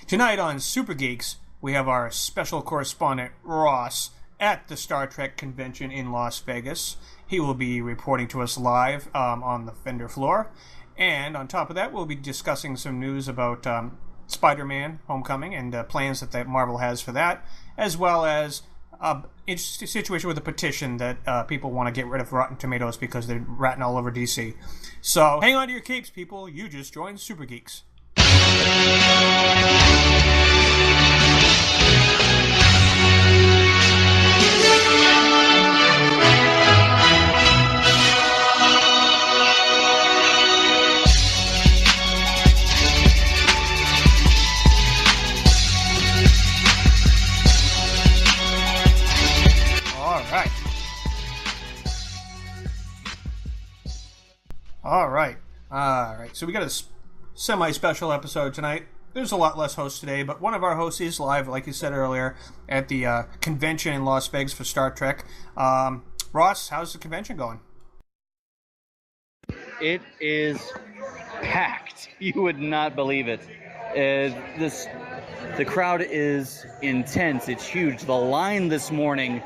Tonight on Super Geeks, we have our special correspondent, Ross, at the Star Trek convention in Las Vegas. He will be reporting to us live on the Fender floor. And on top of that, we'll be discussing some news about SpiderMan Homecoming and plans that Marvel has for that, as well as interesting situation with a petition that people want to get rid of Rotten Tomatoes because they're ratting all over DC. So hang on to your capes, people. You just joined Super Geeks. All right. So we got a semi-special episode tonight. There's a lot less hosts today, but one of our hosts is live, like you said earlier, at the convention in Las Vegas for Star Trek. Ross, how's the convention going? It is packed. You would not believe it. The crowd is intense. It's huge. The line this morning,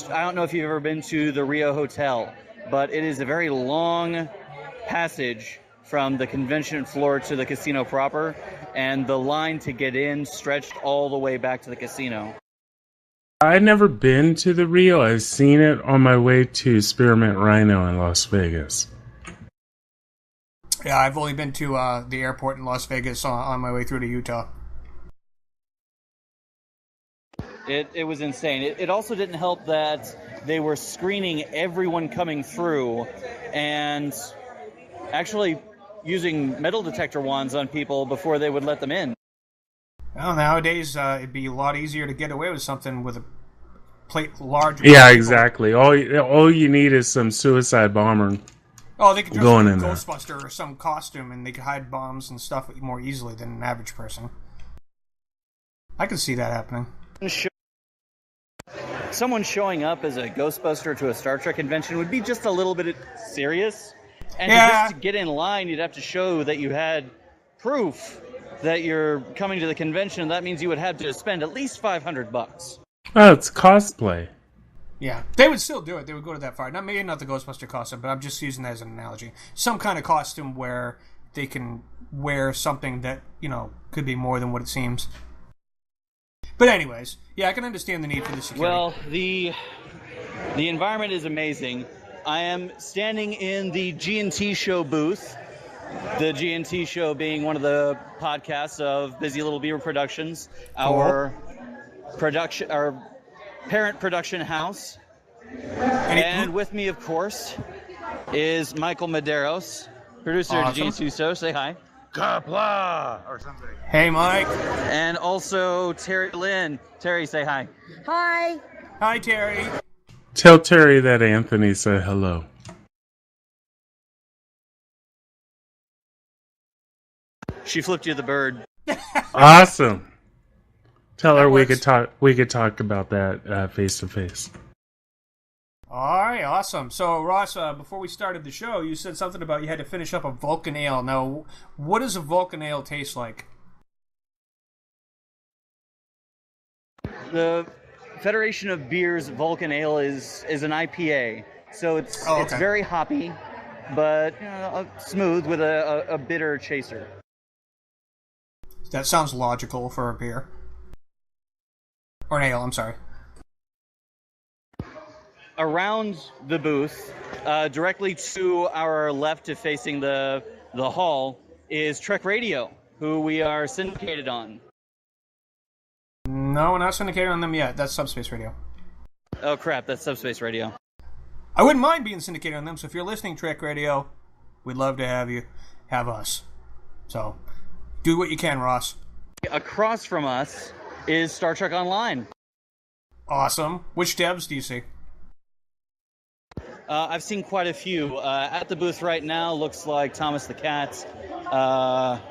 I don't know if you've ever been to the Rio Hotel, but it is a very long passage from the convention floor to the casino proper, and the line to get in stretched all the way back to the casino. I've never been to the Rio. I've seen it on my way to Spearmint Rhino in Las Vegas. Yeah, I've only been to the airport in Las Vegas on my way through to Utah. It was insane. It also didn't help that they were screening everyone coming through and actually using metal detector wands on people before they would let them in. Well, nowadays it'd be a lot easier to get away with something with a plate large. Yeah, exactly. All you need is some suicide bomber. Oh, they could dress going like in a there. Ghostbuster or some costume, and they could hide bombs and stuff more easily than an average person. I could see that happening. Someone showing up as a Ghostbuster to a Star Trek convention would be just a little bit serious. And just to get in line, you'd have to show that you had proof that you're coming to the convention. That means you would have to spend at least $500. Oh, it's cosplay. Yeah, they would still do it. They would go to that far. Maybe not the Ghostbuster costume, but I'm just using that as an analogy. Some kind of costume where they can wear something that, could be more than what it seems. But anyways, yeah, I can understand the need for the security. Well, the environment is amazing. I am standing in the G&T Show booth. The G&T Show being one of the podcasts of Busy Little Beaver Productions, our parent production house. And with me, of course, is Michael Medeiros, producer of the G&T Show. Say hi. Kapla! Or something. Hey, Mike. And also Terry Lynn. Terry, say hi. Hi. Hi, Terry. Tell Terry that Anthony said hello. She flipped you the bird. Awesome. Tell her we could talk about that face to face. All right, awesome. So, Ross, before we started the show, you said something about you had to finish up a Vulcan Ale. Now, what does a Vulcan Ale taste like? The Federation of Beers Vulcan Ale is an IPA, so it's very hoppy, but smooth with a bitter chaser. That sounds logical for a beer. Or an ale, I'm sorry. Around the booth, directly to our left to facing the hall, is Trek Radio, who we are syndicated on. No, we're not syndicated on them yet. That's Subspace Radio. Oh, crap, that's Subspace Radio. I wouldn't mind being syndicated on them, so if you're listening, Trek Radio, we'd love to have us. So, do what you can, Ross. Across from us is Star Trek Online. Awesome. Which devs do you see? I've seen quite a few. At the booth right now, looks like Thomas the Cat, Al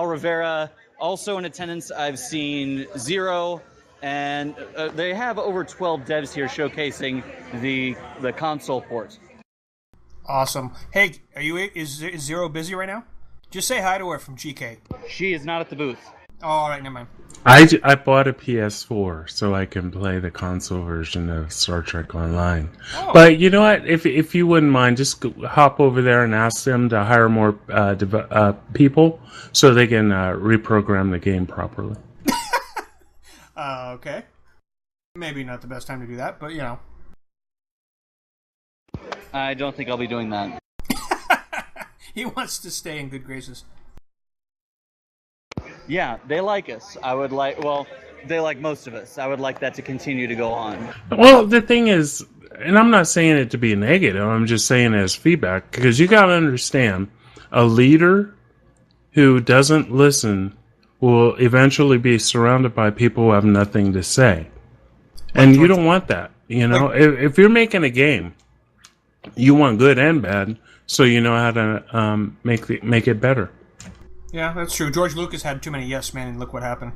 Rivera. Also in attendance, I've seen Zero, and they have over 12 devs here showcasing the console port. Awesome. Hey, is Zero busy right now? Just say hi to her from GK. She is not at the booth. Oh, all right, never mind. I bought a PS4 so I can play the console version of Star Trek Online. Oh. But you know what? If you wouldn't mind, just hop over there and ask them to hire more people so they can reprogram the game properly. Okay. Maybe not the best time to do that, but you know. I don't think I'll be doing that. He wants to stay in good graces. Yeah, they like us. They like most of us. I would like that to continue to go on. Well, the thing is, and I'm not saying it to be negative, I'm just saying it as feedback, because you got to understand, a leader who doesn't listen will eventually be surrounded by people who have nothing to say. And you don't want that. You know, if you're making a game, you want good and bad, so you know how to make it better. Yeah, that's true. George Lucas had too many yes men, and look what happened.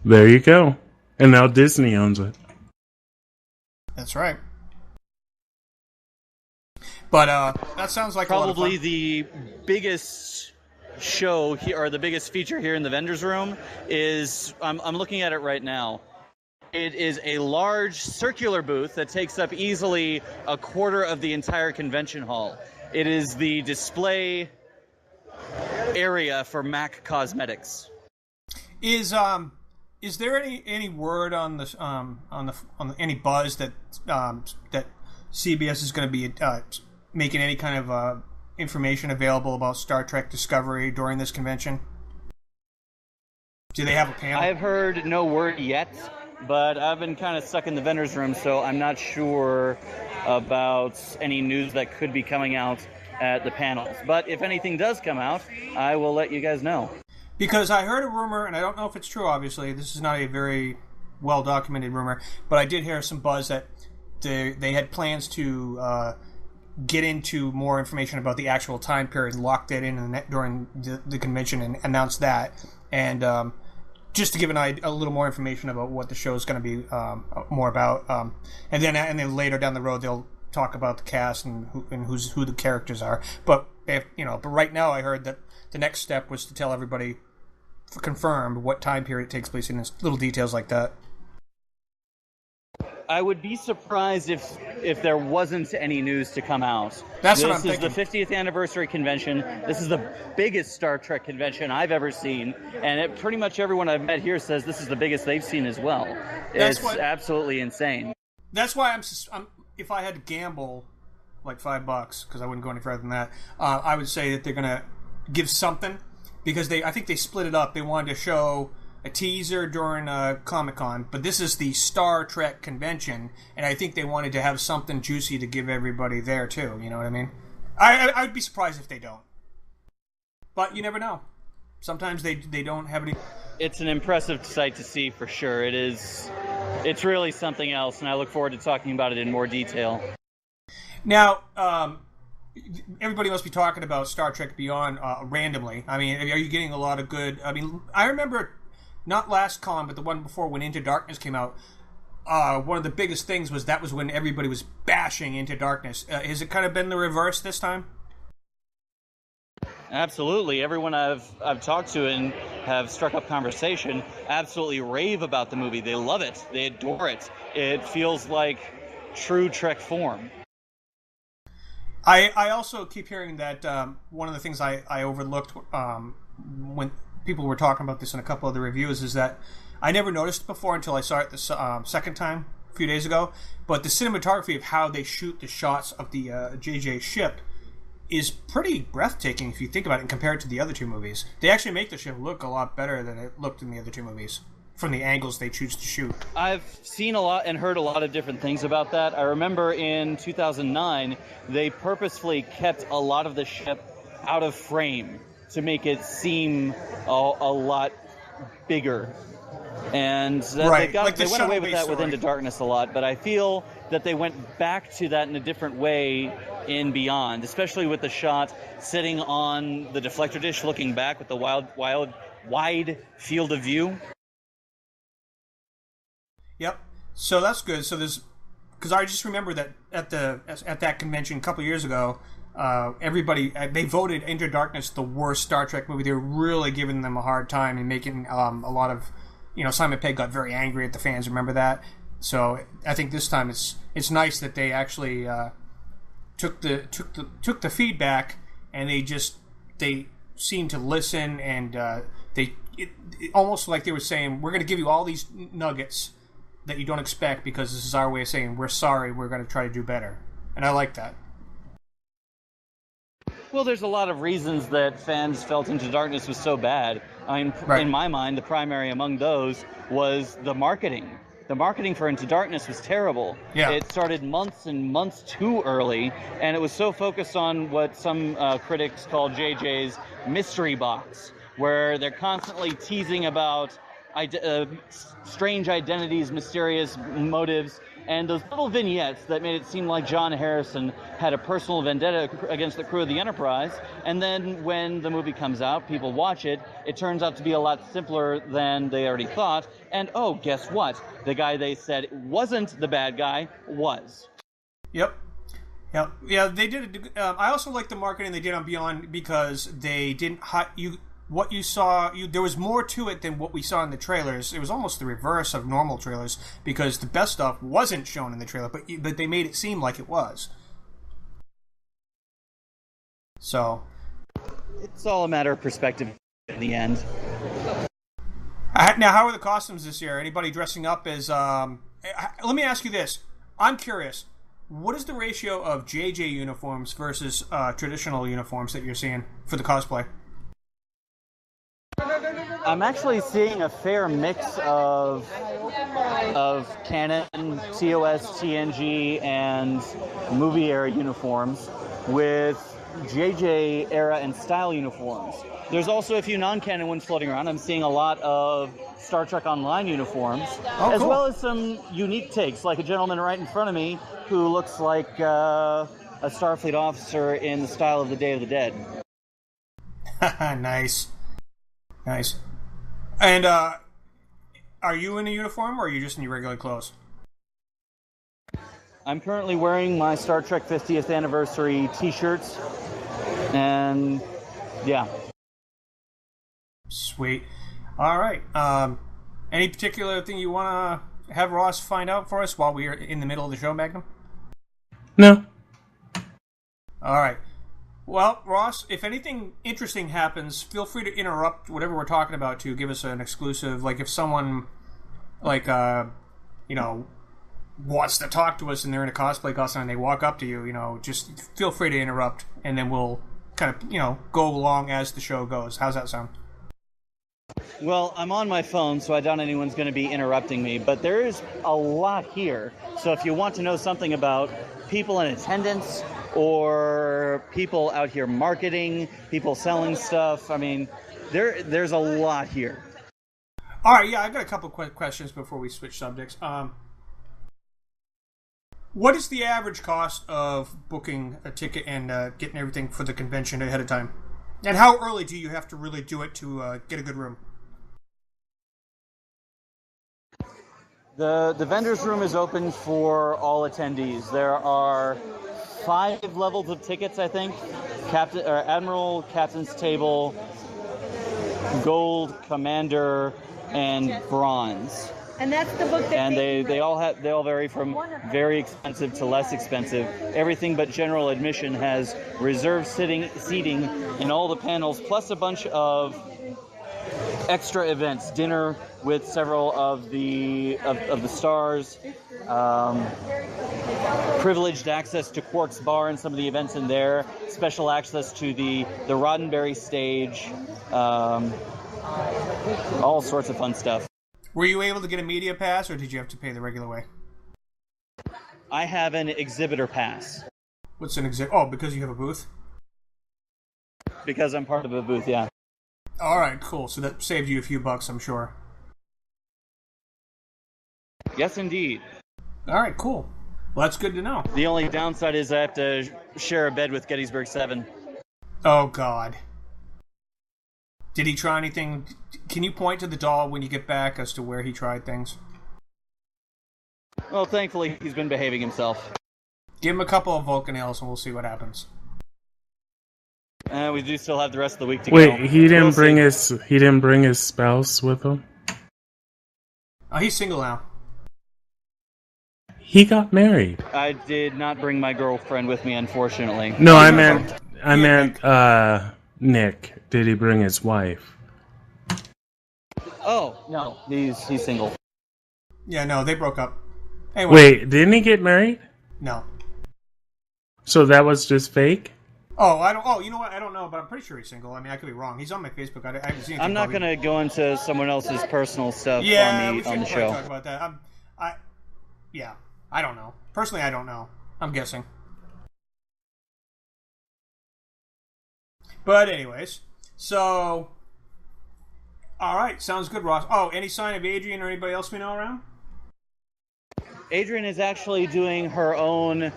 There you go. And now Disney owns it. That's right. But that sounds like probably the biggest show here, or the biggest feature here in the vendors room is, I'm looking at it right now. It is a large circular booth that takes up easily a quarter of the entire convention hall. It is the display area for MAC Cosmetics. Is there any word on this any buzz that that CBS is going to be making any kind of information available about Star Trek Discovery during this convention? Do they have a panel? I've heard no word yet, but I've been kind of stuck in the vendors room, so I'm not sure about any news that could be coming out at the panels. But if anything does come out, I will let you guys know. Because I heard a rumor, and I don't know if it's true, obviously. This is not a very well-documented rumor, but I did hear some buzz that they had plans to get into more information about the actual time period, lock that in during the convention, and announce that. And just to give a little more information about what the show is going to be more about. And then later down the road, they'll talk about the cast and who the characters are. But right now, I heard that the next step was to tell everybody confirmed what time period it takes place in, little details like that. I would be surprised if there wasn't any news to come out. That's what I'm thinking. This is the 50th anniversary convention. This is the biggest Star Trek convention I've ever seen, and pretty much everyone I've met here says this is the biggest they've seen as well. It's absolutely insane. That's why I'm if I had to gamble like $5, because I wouldn't go any further than that, I would say that they're going to give something, because I think they split it up. They wanted to show a teaser during Comic-Con, but this is the Star Trek convention, and I think they wanted to have something juicy to give everybody there too. You know what I mean? I would be surprised if they don't, but you never know. Sometimes they don't have any. It's an impressive sight to see for sure. It is. It's really something else, and I look forward to talking about it in more detail. Now, everybody must be talking about Star Trek Beyond randomly. I mean, are you getting a lot of good? I mean, I remember not last con, but the one before, when Into Darkness came out. One of the biggest things was when everybody was bashing Into Darkness. Has it kind of been the reverse this time? Absolutely. Everyone I've talked to and have struck up conversation absolutely rave about the movie. They love it. They adore it. It feels like true Trek form. I also keep hearing that one of the things I overlooked when people were talking about this in a couple of the reviews is that I never noticed before until I saw it the second time a few days ago, but the cinematography of how they shoot the shots of the JJ ship is pretty breathtaking if you think about it and compare it to the other two movies. They actually make the ship look a lot better than it looked in the other two movies, from the angles they choose to shoot. I've seen a lot and heard a lot of different things about that. I remember in 2009, they purposefully kept a lot of the ship out of frame to make it seem a lot bigger. And they went away with that with Into Darkness a lot, but I feel that they went back to that in a different way in Beyond, especially with the shot sitting on the deflector dish looking back with the wide field of view. Yep. So that's good. So because I just remember that at that convention a couple of years ago, everybody, they voted Into Darkness the worst Star Trek movie. They were really giving them a hard time and making a lot of, Simon Pegg got very angry at the fans. Remember that? So I think this time it's nice that they actually took the feedback, and they seemed to listen, and it almost like they were saying, we're going to give you all these nuggets that you don't expect because this is our way of saying we're sorry, we're going to try to do better. And I like that. Well, there's a lot of reasons that fans felt Into Darkness was so bad. I mean, Right. In my mind, the primary among those was the marketing. The marketing for Into Darkness was terrible. Yeah. It started months and months too early, and it was so focused on what some critics call JJ's mystery box, where they're constantly teasing about strange identities, mysterious motives, and those little vignettes that made it seem like John Harrison had a personal vendetta against the crew of the Enterprise. And then when the movie comes out, people watch it, it turns out to be a lot simpler than they already thought. And oh, guess what? The guy they said wasn't the bad guy was. Yep. Yeah, they did. I also like the marketing they did on Beyond because they didn't what you saw. There was more to it than what we saw in the trailers. It was almost the reverse of normal trailers because the best stuff wasn't shown in the trailer, but they made it seem like it was. So it's all a matter of perspective in the end. Now, how are the costumes this year? Anybody dressing up as? Let me ask you this. I'm curious. What is the ratio of JJ uniforms versus traditional uniforms that you're seeing for the cosplay? I'm actually seeing a fair mix of canon, TOS, TNG, and movie era uniforms with JJ era and style uniforms. There's also a few non-canon ones floating around. I'm seeing a lot of Star Trek Online uniforms, as cool. well as some unique takes, like a gentleman right in front of me who looks like a Starfleet officer in the style of the Day of the Dead. Nice. And are you in a uniform, or are you just in your regular clothes? I'm currently wearing my Star Trek 50th anniversary t-shirts, and yeah. Sweet. All right. Any particular thing you want to have Ross find out for us while we're in the middle of the show, Magnum? No. All right. Well, Ross, if anything interesting happens, feel free to interrupt whatever we're talking about to give us an exclusive. Like if someone, wants to talk to us and they're in a cosplay costume and they walk up to you, just feel free to interrupt, and then we'll kind of, go along as the show goes. How's that sound? Well, I'm on my phone, so I doubt anyone's going to be interrupting me, but there is a lot here. So if you want to know something about people in attendance or people out here marketing, people selling stuff, I mean, there's a lot here. All right, yeah, I've got a couple quick questions before we switch subjects. What is the average cost of booking a ticket and getting everything for the convention ahead of time? And how early do you have to really do it to get a good room? The vendor's room is open for all attendees. There are 5 levels of tickets, I think. Admiral, Captain's Table, Gold, Commander, and Bronze. And that's the book that and they all vary from very expensive to less expensive. Everything but general admission has reserved seating in all the panels, plus a bunch of extra events, dinner with several of the stars, privileged access to Quark's Bar and some of the events in there, special access to the Roddenberry stage, all sorts of fun stuff. Were you able to get a media pass, or did you have to pay the regular way? I have an exhibitor pass. What's an exhibit? Oh, because you have a booth? Because I'm part of a booth, yeah. All right, cool. So that saved you a few bucks, I'm sure. Yes, indeed. All right, cool. Well, that's good to know. The only downside is I have to share a bed with Gettysburg 7. Oh, God. Did he try anything? Can you point to the doll when you get back as to where he tried things? Well, thankfully, he's been behaving himself. Give him a couple of Vulcan ales and we'll see what happens. We do still have the rest of the week to go. Wait, he didn't bring his spouse with him? Oh, he's single now. He got married. I did not bring my girlfriend with me, unfortunately. No, I meant Nick. Did he bring his wife? Oh, no. He's single. Yeah, no, they broke up. Anyway. Wait, didn't he get married? No. So that was just fake? You know what? I don't know, but I'm pretty sure he's single. I mean, I could be wrong. He's on my Facebook. I haven't seen anything. I'm not going to go into someone else's personal stuff on the show. Talk about that. I don't know. Personally, I don't know. I'm guessing. But anyways, so all right, sounds good, Ross. Oh, any sign of Adrian or anybody else we know around? Adrian is actually doing her own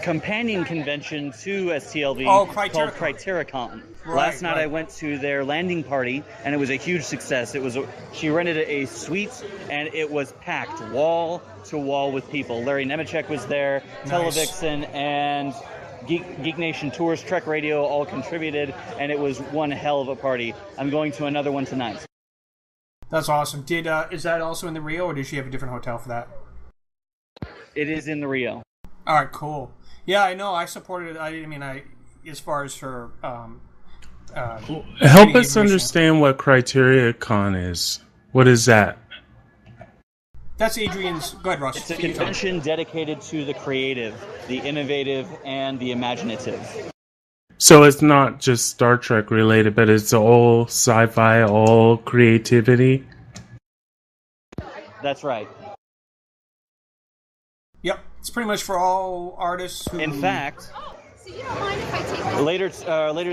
companion convention to STLV called Critericon. Last night I went to their landing party and it was a huge success. She rented a suite and it was packed wall to wall with people. Larry Nemechek was there, nice. Televixen and Geek Nation Tours, Trek Radio all contributed, and it was one hell of a party. I'm going to another one tonight. That's awesome. Is that also in the Rio, or did she have a different hotel for that? It is in the Rio. All right, cool. Yeah, I know. I supported it. As far as her. Help us understand what Critericon is. What is that? That's Adrian's. Go ahead, Ross. It's a convention dedicated to the creative, the innovative, and the imaginative. So it's not just Star Trek related, but it's all sci-fi, all creativity? That's right. Yep. It's pretty much for all artists who... In fact, later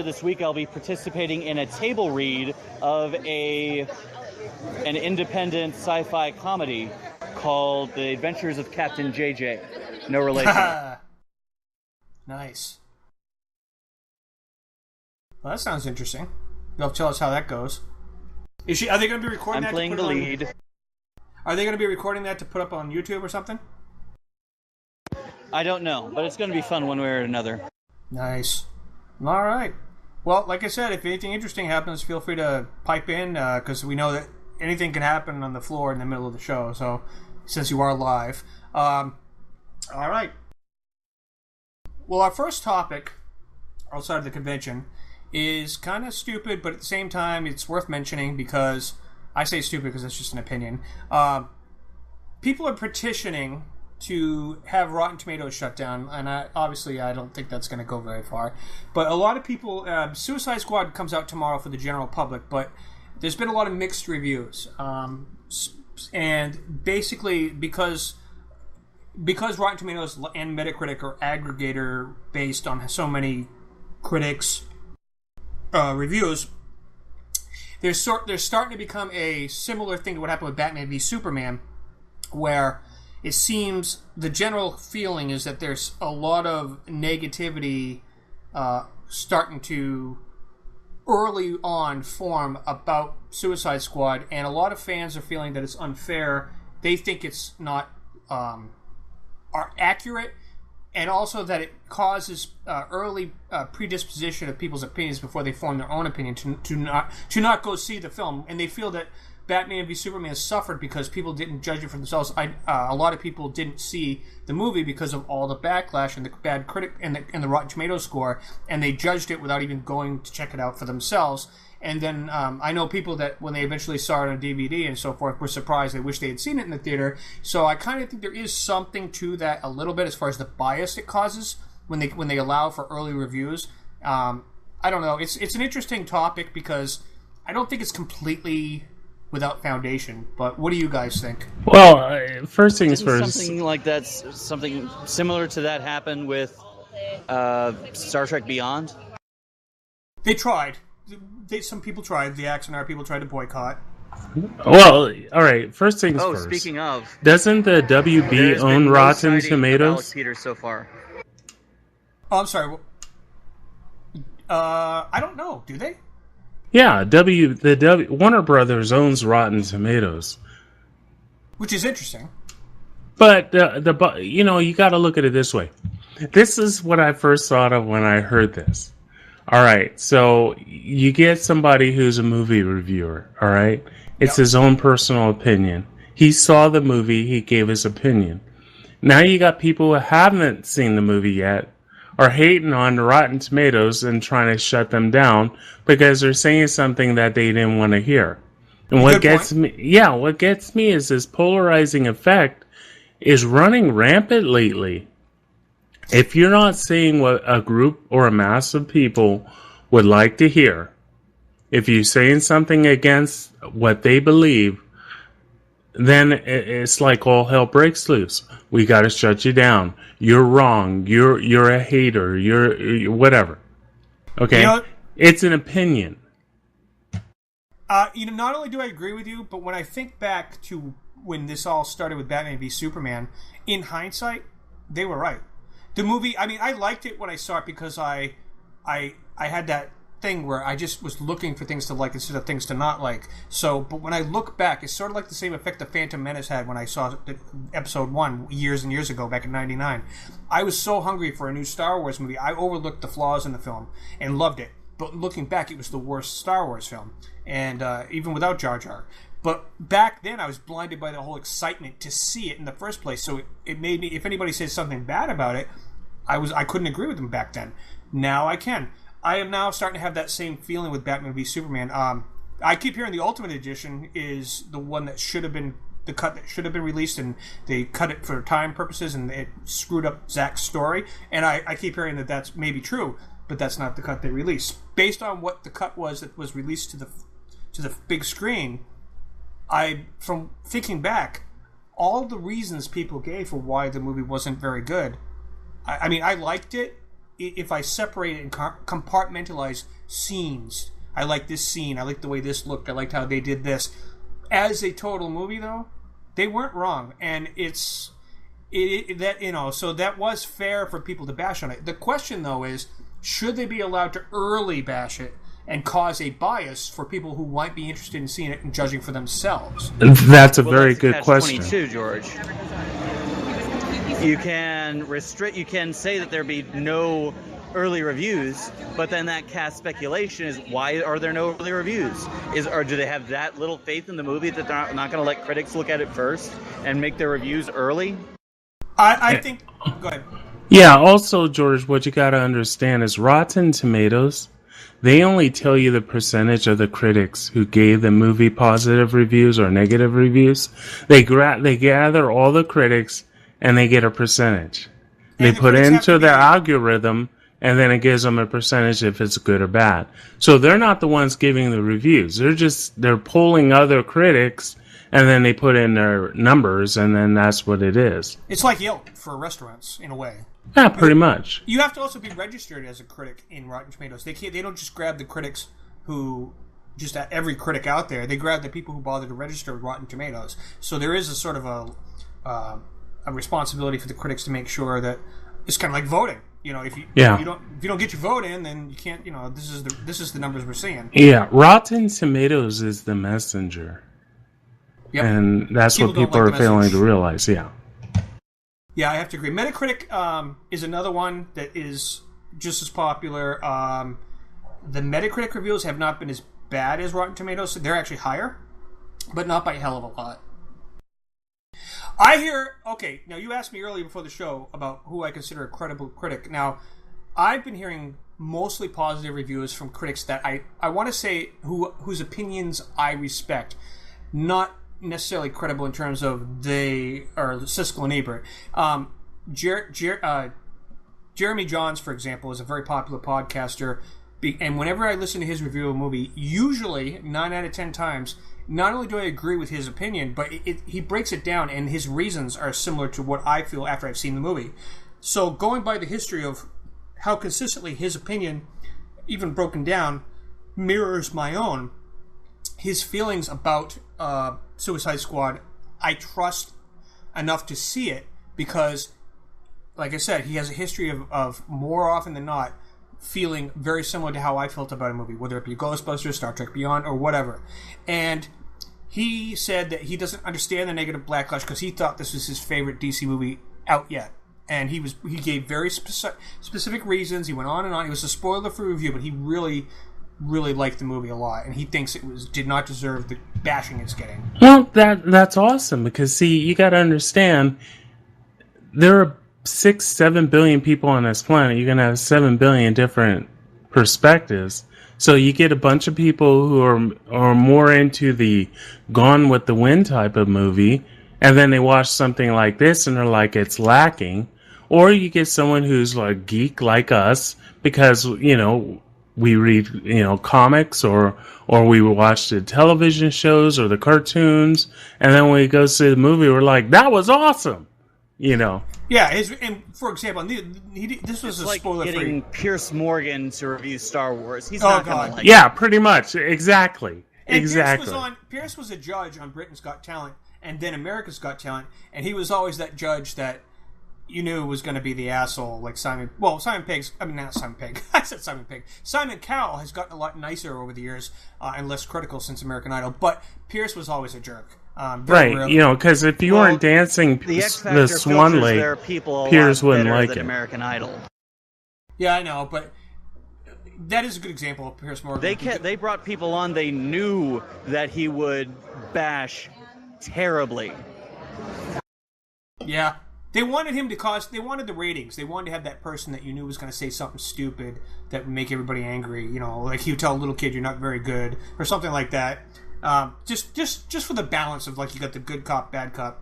this week I'll be participating in a table read of an independent sci-fi comedy called The Adventures of Captain JJ. No relation. Nice. Well, that sounds interesting. You'll tell us how that goes. Are they going to be recording that? I'm playing the lead. Are they going to be recording that to put up on YouTube or something? I don't know, but it's going to be fun one way or another. Nice. All right. Well, like I said, if anything interesting happens, feel free to pipe in, because we know that anything can happen on the floor in the middle of the show, so since you are live. All right. Well, our first topic outside of the convention is kind of stupid, but at the same time, it's worth mentioning because I say stupid because it's just an opinion. People are petitioning to have Rotten Tomatoes shut down, and obviously I don't think that's going to go very far. But a lot of people, Suicide Squad comes out tomorrow for the general public, but there's been a lot of mixed reviews. And basically, because Rotten Tomatoes and Metacritic are aggregator based on so many critics' reviews, they're starting to become a similar thing to what happened with Batman v Superman, where it seems the general feeling is that there's a lot of negativity starting to early on form about Suicide Squad, and a lot of fans are feeling that it's unfair. They think it's not accurate, and also that it causes early predisposition of people's opinions before they form their own opinion to not go see the film, and they feel that Batman v Superman suffered because people didn't judge it for themselves. A lot of people didn't see the movie because of all the backlash and the bad critic and the Rotten Tomatoes score, and they judged it without even going to check it out for themselves. And then I know people that when they eventually saw it on DVD and so forth were surprised. They wish they had seen it in the theater. So I kind of think there is something to that a little bit as far as the bias it causes when they allow for early reviews. I don't know. It's an interesting topic because I don't think it's completely without foundation, but what do you guys think? Well, first things first. Something like that, something similar to that happened with Star Trek Beyond? They tried. Some people tried. The Axonar people tried to boycott. Well, all right. First things first. Speaking of, doesn't the WB own Rotten Tomatoes? Alex Peters so far. Oh, I'm sorry. I don't know. Do they? Yeah, Warner Brothers owns Rotten Tomatoes, which is interesting. But you got to look at it this way. This is what I first thought of when I heard this. All right, so you get somebody who's a movie reviewer, all right? It's his own personal opinion. He saw the movie, he gave his opinion. Now you got people who haven't seen the movie yet, are hating on Rotten Tomatoes and trying to shut them down because they're saying something that they didn't want to hear. And what gets me is this polarizing effect is running rampant lately. If you're not saying what a group or a mass of people would like to hear, if you're saying something against what they believe, then it's like all hell breaks loose. We got to shut you down. You're wrong. You're a hater. You're whatever. Okay? It's an opinion. Not only do I agree with you, but when I think back to when this all started with Batman v Superman, in hindsight, they were right. The movie, I mean, I liked it when I saw it because I had that thing where I just was looking for things to like instead of things to not like. So, but when I look back, it's sort of like the same effect the Phantom Menace had when I saw episode 1 years and years ago, back in 99. I was so hungry for a new Star Wars movie, I overlooked the flaws in the film and loved it. But looking back, it was the worst Star Wars film, and even without Jar Jar. But back then, I was blinded by the whole excitement to see it in the first place. So it made me, if anybody says something bad about it, I couldn't agree with them back then. Now I can. I am now starting to have that same feeling with Batman v Superman. I keep hearing the Ultimate Edition is the one that should have been the cut that should have been released, and they cut it for time purposes, and it screwed up Zack's story. And I keep hearing that that's maybe true, but that's not the cut they released. Based on what the cut was that was released to the big screen, from thinking back, all the reasons people gave for why the movie wasn't very good. I mean, I liked it if I separate it and compartmentalize scenes. I like this scene. I like the way this looked. I liked how they did this. As a total movie, though, they weren't wrong, and so that was fair for people to bash on it. The question, though, is should they be allowed to early bash it and cause a bias for people who might be interested in seeing it and judging for themselves? That's a very good question. 22, George. You can say that there be no early reviews, but then that casts speculation is why are there no early reviews? Or do they have that little faith in the movie that they're not going to let critics look at it first and make their reviews early? I think... Go ahead. Yeah, also, George, what you got to understand is Rotten Tomatoes, they only tell you the percentage of the critics who gave the movie positive reviews or negative reviews. They gather all the critics and they get a percentage. They put into their algorithm, and then it gives them a percentage if it's good or bad. So they're not the ones giving the reviews. They're polling other critics, and then they put in their numbers, and then that's what it is. It's like Yelp for restaurants, in a way. Yeah, pretty much. You have to also be registered as a critic in Rotten Tomatoes. They don't just grab the critics who... just every critic out there. They grab the people who bother to register with Rotten Tomatoes. So there is a sort of a responsibility for the critics to make sure that it's kind of like voting. If you don't get your vote in, then you can't. This is the numbers we're seeing. Yeah, Rotten Tomatoes is the messenger, and that's what people are failing to realize. Yeah, I have to agree. Metacritic is another one that is just as popular. The Metacritic reviews have not been as bad as Rotten Tomatoes. They're actually higher, but not by a hell of a lot. Now you asked me earlier before the show about who I consider a credible critic. Now, I've been hearing mostly positive reviews from critics that I want to say whose opinions I respect, not necessarily credible in terms of they are Siskel and Ebert. Jeremy Johns, for example, is a very popular podcaster, and whenever I listen to his review of a movie, usually 9 out of 10 times, not only do I agree with his opinion, but he breaks it down, and his reasons are similar to what I feel after I've seen the movie. So going by the history of how consistently his opinion, even broken down, mirrors my own, his feelings about Suicide Squad, I trust enough to see it because, like I said, he has a history of more often than not feeling very similar to how I felt about a movie, whether it be Ghostbusters, Star Trek Beyond, or whatever. And he said that he doesn't understand the negative backlash because he thought this was his favorite DC movie out yet. and he gave very specific reasons. He went on and on. It was a spoiler-free review, but he really liked the movie a lot, and he thinks it did not deserve the bashing it's getting. Well, that's awesome, because see, you got to understand, there are 6-7 billion people on this planet. You're gonna have 7 billion different perspectives. So you get a bunch of people who are more into the Gone with the Wind type of movie, and then they watch something like this and they're like, it's lacking. Or you get someone who's like geek like us, because we read comics or we watch the television shows or the cartoons, and then when we go see the movie, we're like, that was awesome. Yeah, and for example, this was a like spoiler-free. Getting Pierce Morgan to review Star Wars. He's not going to like Yeah, pretty much. Exactly. And exactly. Pierce was a judge on Britain's Got Talent and then America's Got Talent, and he was always that judge that you knew was going to be the asshole, like Simon Pegg's. I mean, not Simon Pegg. I said Simon Pegg. Simon Cowell has gotten a lot nicer over the years and less critical since American Idol, but Pierce was always a jerk. Right, because if you weren't dancing the Swan Lake, Pierce wouldn't like it. American Idol. Yeah, I know, but that is a good example of Pierce Morgan. They brought people on they knew that he would bash terribly. Yeah. They wanted him to they wanted the ratings. They wanted to have that person that you knew was going to say something stupid that would make everybody angry. Like he would tell a little kid, you're not very good, or something like that. Just for the balance of, like, you got the good cop, bad cop.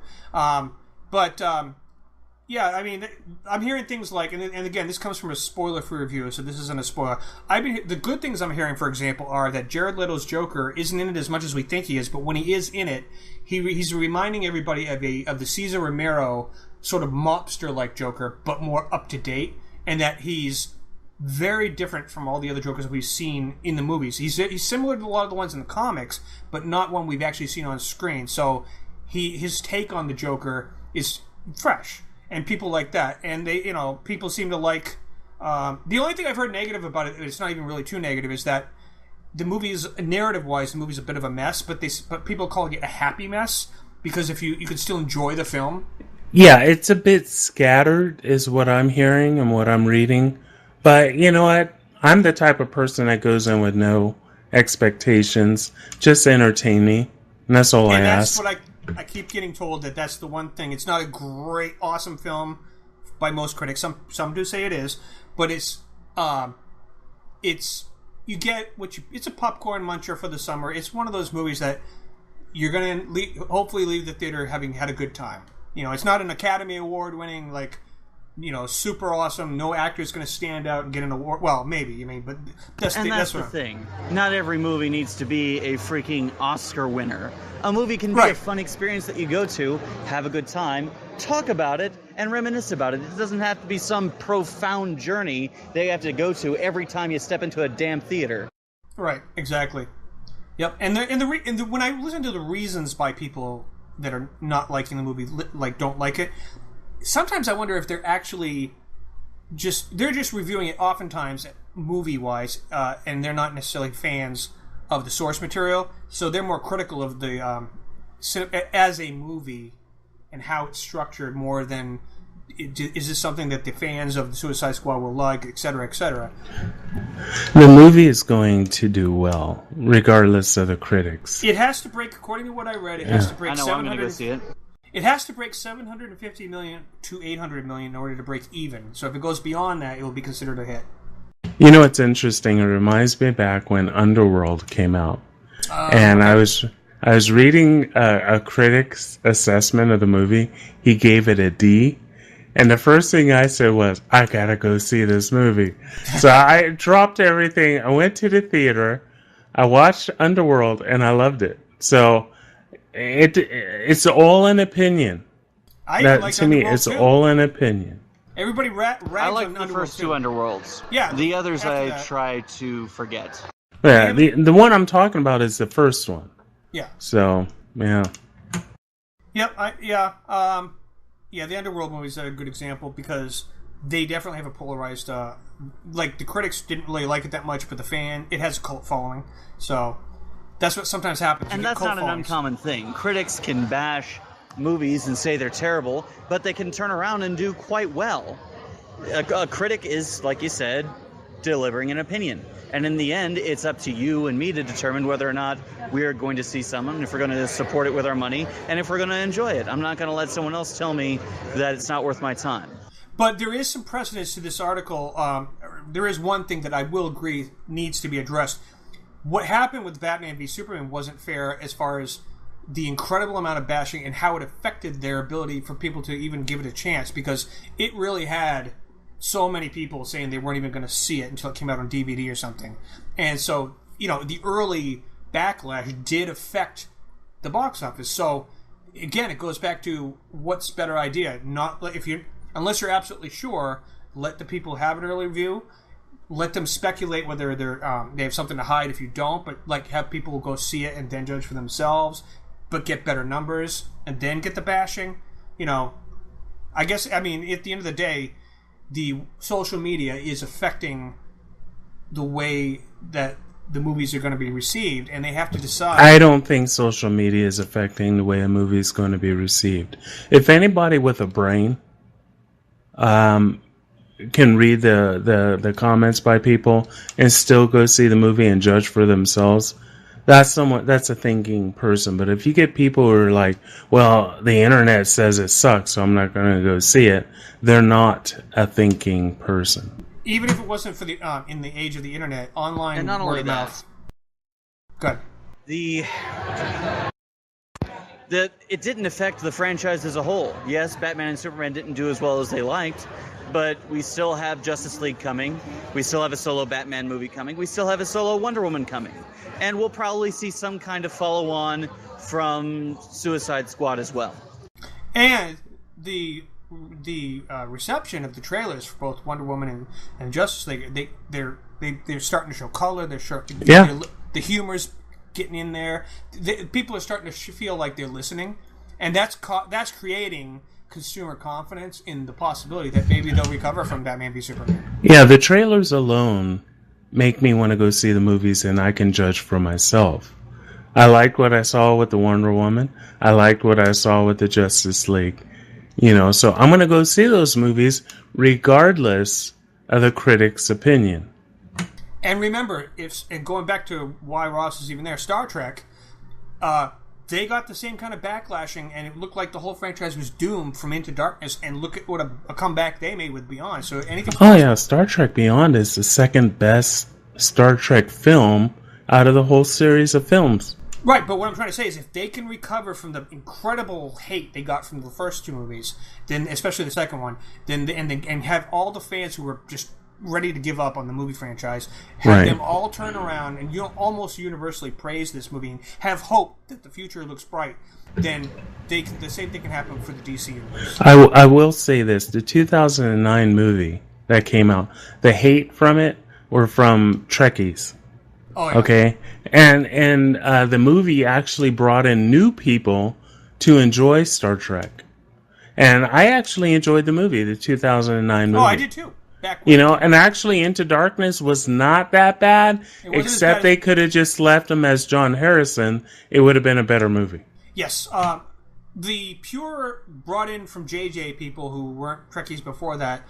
Yeah, I mean, I'm hearing things like, and again, this comes from a spoiler-free review, so this isn't a spoiler. The good things I'm hearing, for example, are that Jared Leto's Joker isn't in it as much as we think he is, but when he is in it, he's reminding everybody of the Cesar Romero sort of mobster-like Joker, but more up-to-date, and that he's very different from all the other Jokers we've seen in the movies. He's similar to a lot of the ones in the comics, but not one we've actually seen on screen. So his take on the Joker is fresh, and people like that. And people seem to like. The only thing I've heard negative about it, it's not even really too negative, is that the movie is narrative-wise, the movie's a bit of a mess, but people are calling it a happy mess because if you could still enjoy the film. Yeah, it's a bit scattered, is what I'm hearing and what I'm reading. But you know what? I'm the type of person that goes in with no expectations. Just entertain me. And that's all I ask. And that's what I keep getting told, that's the one thing. It's not a great, awesome film by most critics. Some do say it is. But it's you get it's a popcorn muncher for the summer. It's one of those movies that you're going to hopefully leave the theater having had a good time. It's not an Academy Award winning, like, super awesome. No actor's going to stand out and get an award. Well, maybe. But that's the thing. Not every movie needs to be a freaking Oscar winner. A movie can be a fun experience that you go to, have a good time, talk about it, and reminisce about it. It doesn't have to be some profound journey that you have to go to every time you step into a damn theater. Right. Exactly. Yep. And when I listen to the reasons by people that are not liking the movie, like don't like it, sometimes I wonder if they're actually they're just reviewing it oftentimes movie-wise, and they're not necessarily fans of the source material, so they're more critical of the as a movie and how it's structured more than is this something that the fans of the Suicide Squad will like, etc., etc. The movie is going to do well, regardless of the critics. It has to break, according to what I read, it has to break. I know I'm going to go see it. It has to break $750 million to $800 million in order to break even. So if it goes beyond that, it will be considered a hit. You know what's interesting? It reminds me back when Underworld came out, and okay. I was reading a critic's assessment of the movie. He gave it a D. And the first thing I said was, I gotta go see this movie. So I dropped everything. I went to the theater. I watched Underworld, and I loved it. So it's all an opinion. To me, it's all an opinion. Everybody I like the first two Underworlds. Yeah. The others I try to forget. Yeah, the one I'm talking about is the first one. Yeah. So, yeah. Yep, yeah, the Underworld movies are a good example because they definitely have a polarized. Like the critics didn't really like it that much, but it has a cult following. So that's what sometimes happens. And that's not an uncommon thing. Critics can bash movies and say they're terrible, but they can turn around and do quite well. A critic is, like you said, delivering an opinion. And in the end, it's up to you and me to determine whether or not we are going to see someone, if we're going to support it with our money, and if we're going to enjoy it. I'm not going to let someone else tell me that it's not worth my time. But there is some precedence to this article. There is one thing that I will agree needs to be addressed. What happened with Batman v Superman wasn't fair as far as the incredible amount of bashing and how it affected their ability for people to even give it a chance, because it really had so many people saying they weren't even going to see it until it came out on DVD or something. And so, the early backlash did affect the box office. So, again, it goes back to what's better idea. Unless you're absolutely sure, let the people have an early review. Let them speculate whether they have something to hide if you don't, but have people go see it and then judge for themselves, but get better numbers and then get the bashing. I guess, at the end of the day, the social media is affecting the way that the movies are going to be received, and they have to decide. I don't think social media is affecting the way a movie is going to be received. If anybody with a brain can read the comments by people and still go see the movie and judge for themselves, that's a thinking person. But if you get people who are like, well, the internet says it sucks, so I'm not going to go see it, they're not a thinking person. Even if it wasn't for the in the age of the internet, online and not only word of mouth. Good. It didn't affect the franchise as a whole. Yes, Batman and Superman didn't do as well as they liked, but we still have Justice League coming. We still have a solo Batman movie coming. We still have a solo Wonder Woman coming. And we'll probably see some kind of follow-on from Suicide Squad as well. And the reception of the trailers for both Wonder Woman and Justice League, they're starting to show color. The humor's getting in there. People are starting to feel like they're listening, and that's creating consumer confidence in the possibility that maybe they'll recover from Batman v Superman. Yeah, the trailers alone make me want to go see the movies, and I can judge for myself. I liked what I saw with the Wonder Woman. I liked what I saw with the Justice League. So I'm going to go see those movies regardless of the critic's opinion. And remember, and going back to why Ross is even there, Star Trek, they got the same kind of backlashing, and it looked like the whole franchise was doomed from Into Darkness, and look at what a comeback they made with Beyond. So anything. Oh yeah, Star Trek Beyond is the second best Star Trek film out of the whole series of films. Right, but what I'm trying to say is if they can recover from the incredible hate they got from the first two movies, then especially the second one, and have all the fans who were just ready to give up on the movie franchise, have them all turn around and almost universally praise this movie and have hope that the future looks bright, then the same thing can happen for the DC universe. I will say this, the 2009 movie that came out, the hate from it were from Trekkies. Oh, yeah. Okay? And the movie actually brought in new people to enjoy Star Trek. And I actually enjoyed the movie, the 2009 movie. Oh, I did too. And actually Into Darkness was not that bad, except they could have just left him as John Harrison. It would have been a better movie. Yes. The pure brought in from JJ people who weren't Trekkies before that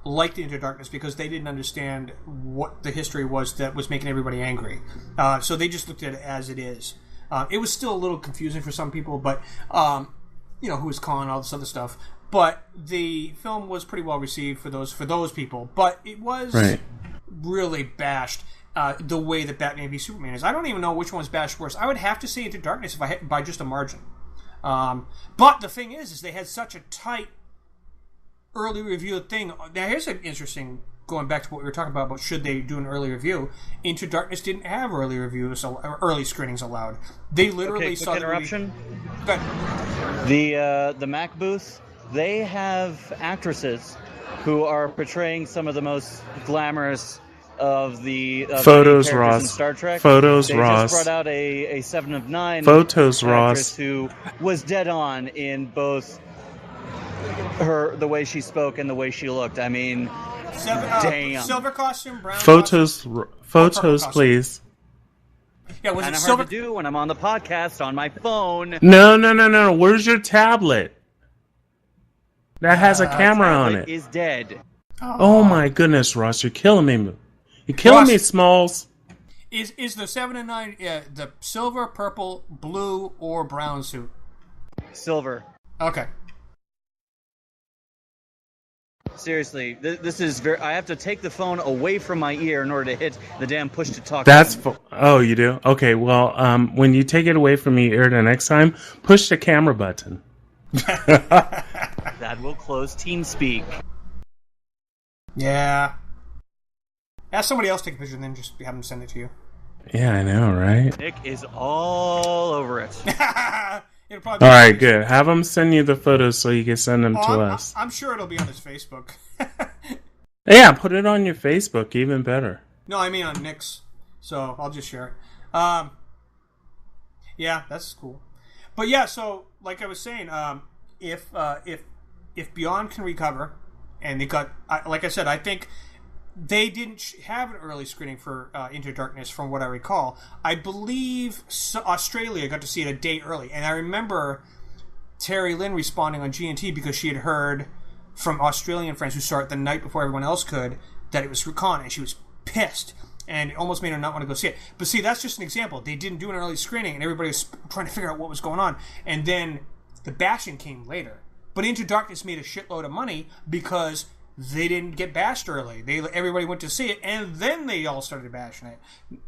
liked Into Darkness because they didn't understand what the history was that was making everybody angry. So they just looked at it as it is. It was still a little confusing for some people, but who was calling all this other stuff. But the film was pretty well received for those people. But it was really bashed the way that Batman v Superman is. I don't even know which one's bashed worse. I would have to say Into Darkness by just a margin. But the thing is they had such a tight early review thing. Now here's an interesting, going back to what we were talking about should they do an early review. Into Darkness didn't have early reviews, early screenings allowed. They literally saw interruption. But The Mac booth. They have actresses who are portraying some of the most glamorous of the Photos characters Ross in Star Trek. Photos they Ross. Just brought out a 7 of 9 Photos actress Ross who was dead on in both the way she spoke and the way she looked. I mean, damn. Silver costume, brown Photos costume. Photos, please. Yeah, was Kind it of silver? hard to do when I'm on the podcast on my phone. No. Where's your tablet? That has a camera on it. Is dead. Oh my goodness, Ross, you're killing me. You're killing me, Smalls. Is the 7 and 9 the silver, purple, blue, or brown suit? Silver. Okay. Seriously, this is very. I have to take the phone away from my ear in order to hit the damn push to talk. Oh, you do? Okay, well, when you take it away from your ear the next time, push the camera button. That will close TeamSpeak. Yeah. Ask somebody else to take a picture and then just have them send it to you. Yeah, I know, right? Nick is all over it. All right, good. Have them send you the photos so you can send them to us. I'm sure it'll be on his Facebook. Yeah, put it on your Facebook, even better. No, I mean on Nick's. So I'll just share it. Yeah, that's cool. But yeah, so like I was saying, if Beyond can recover, and they got, like I said, I think they didn't have an early screening for Into Darkness, from what I recall. I believe Australia got to see it a day early, and I remember Terry Lynn responding on GNT because she had heard from Australian friends who saw it the night before everyone else could that it was recon, and she was pissed, and it almost made her not want to go see it. But see, that's just an example. They didn't do an early screening, and everybody was trying to figure out what was going on, and then the bashing came later. But Into Darkness made a shitload of money because they didn't get bashed early. Everybody went to see it, and then they all started bashing it.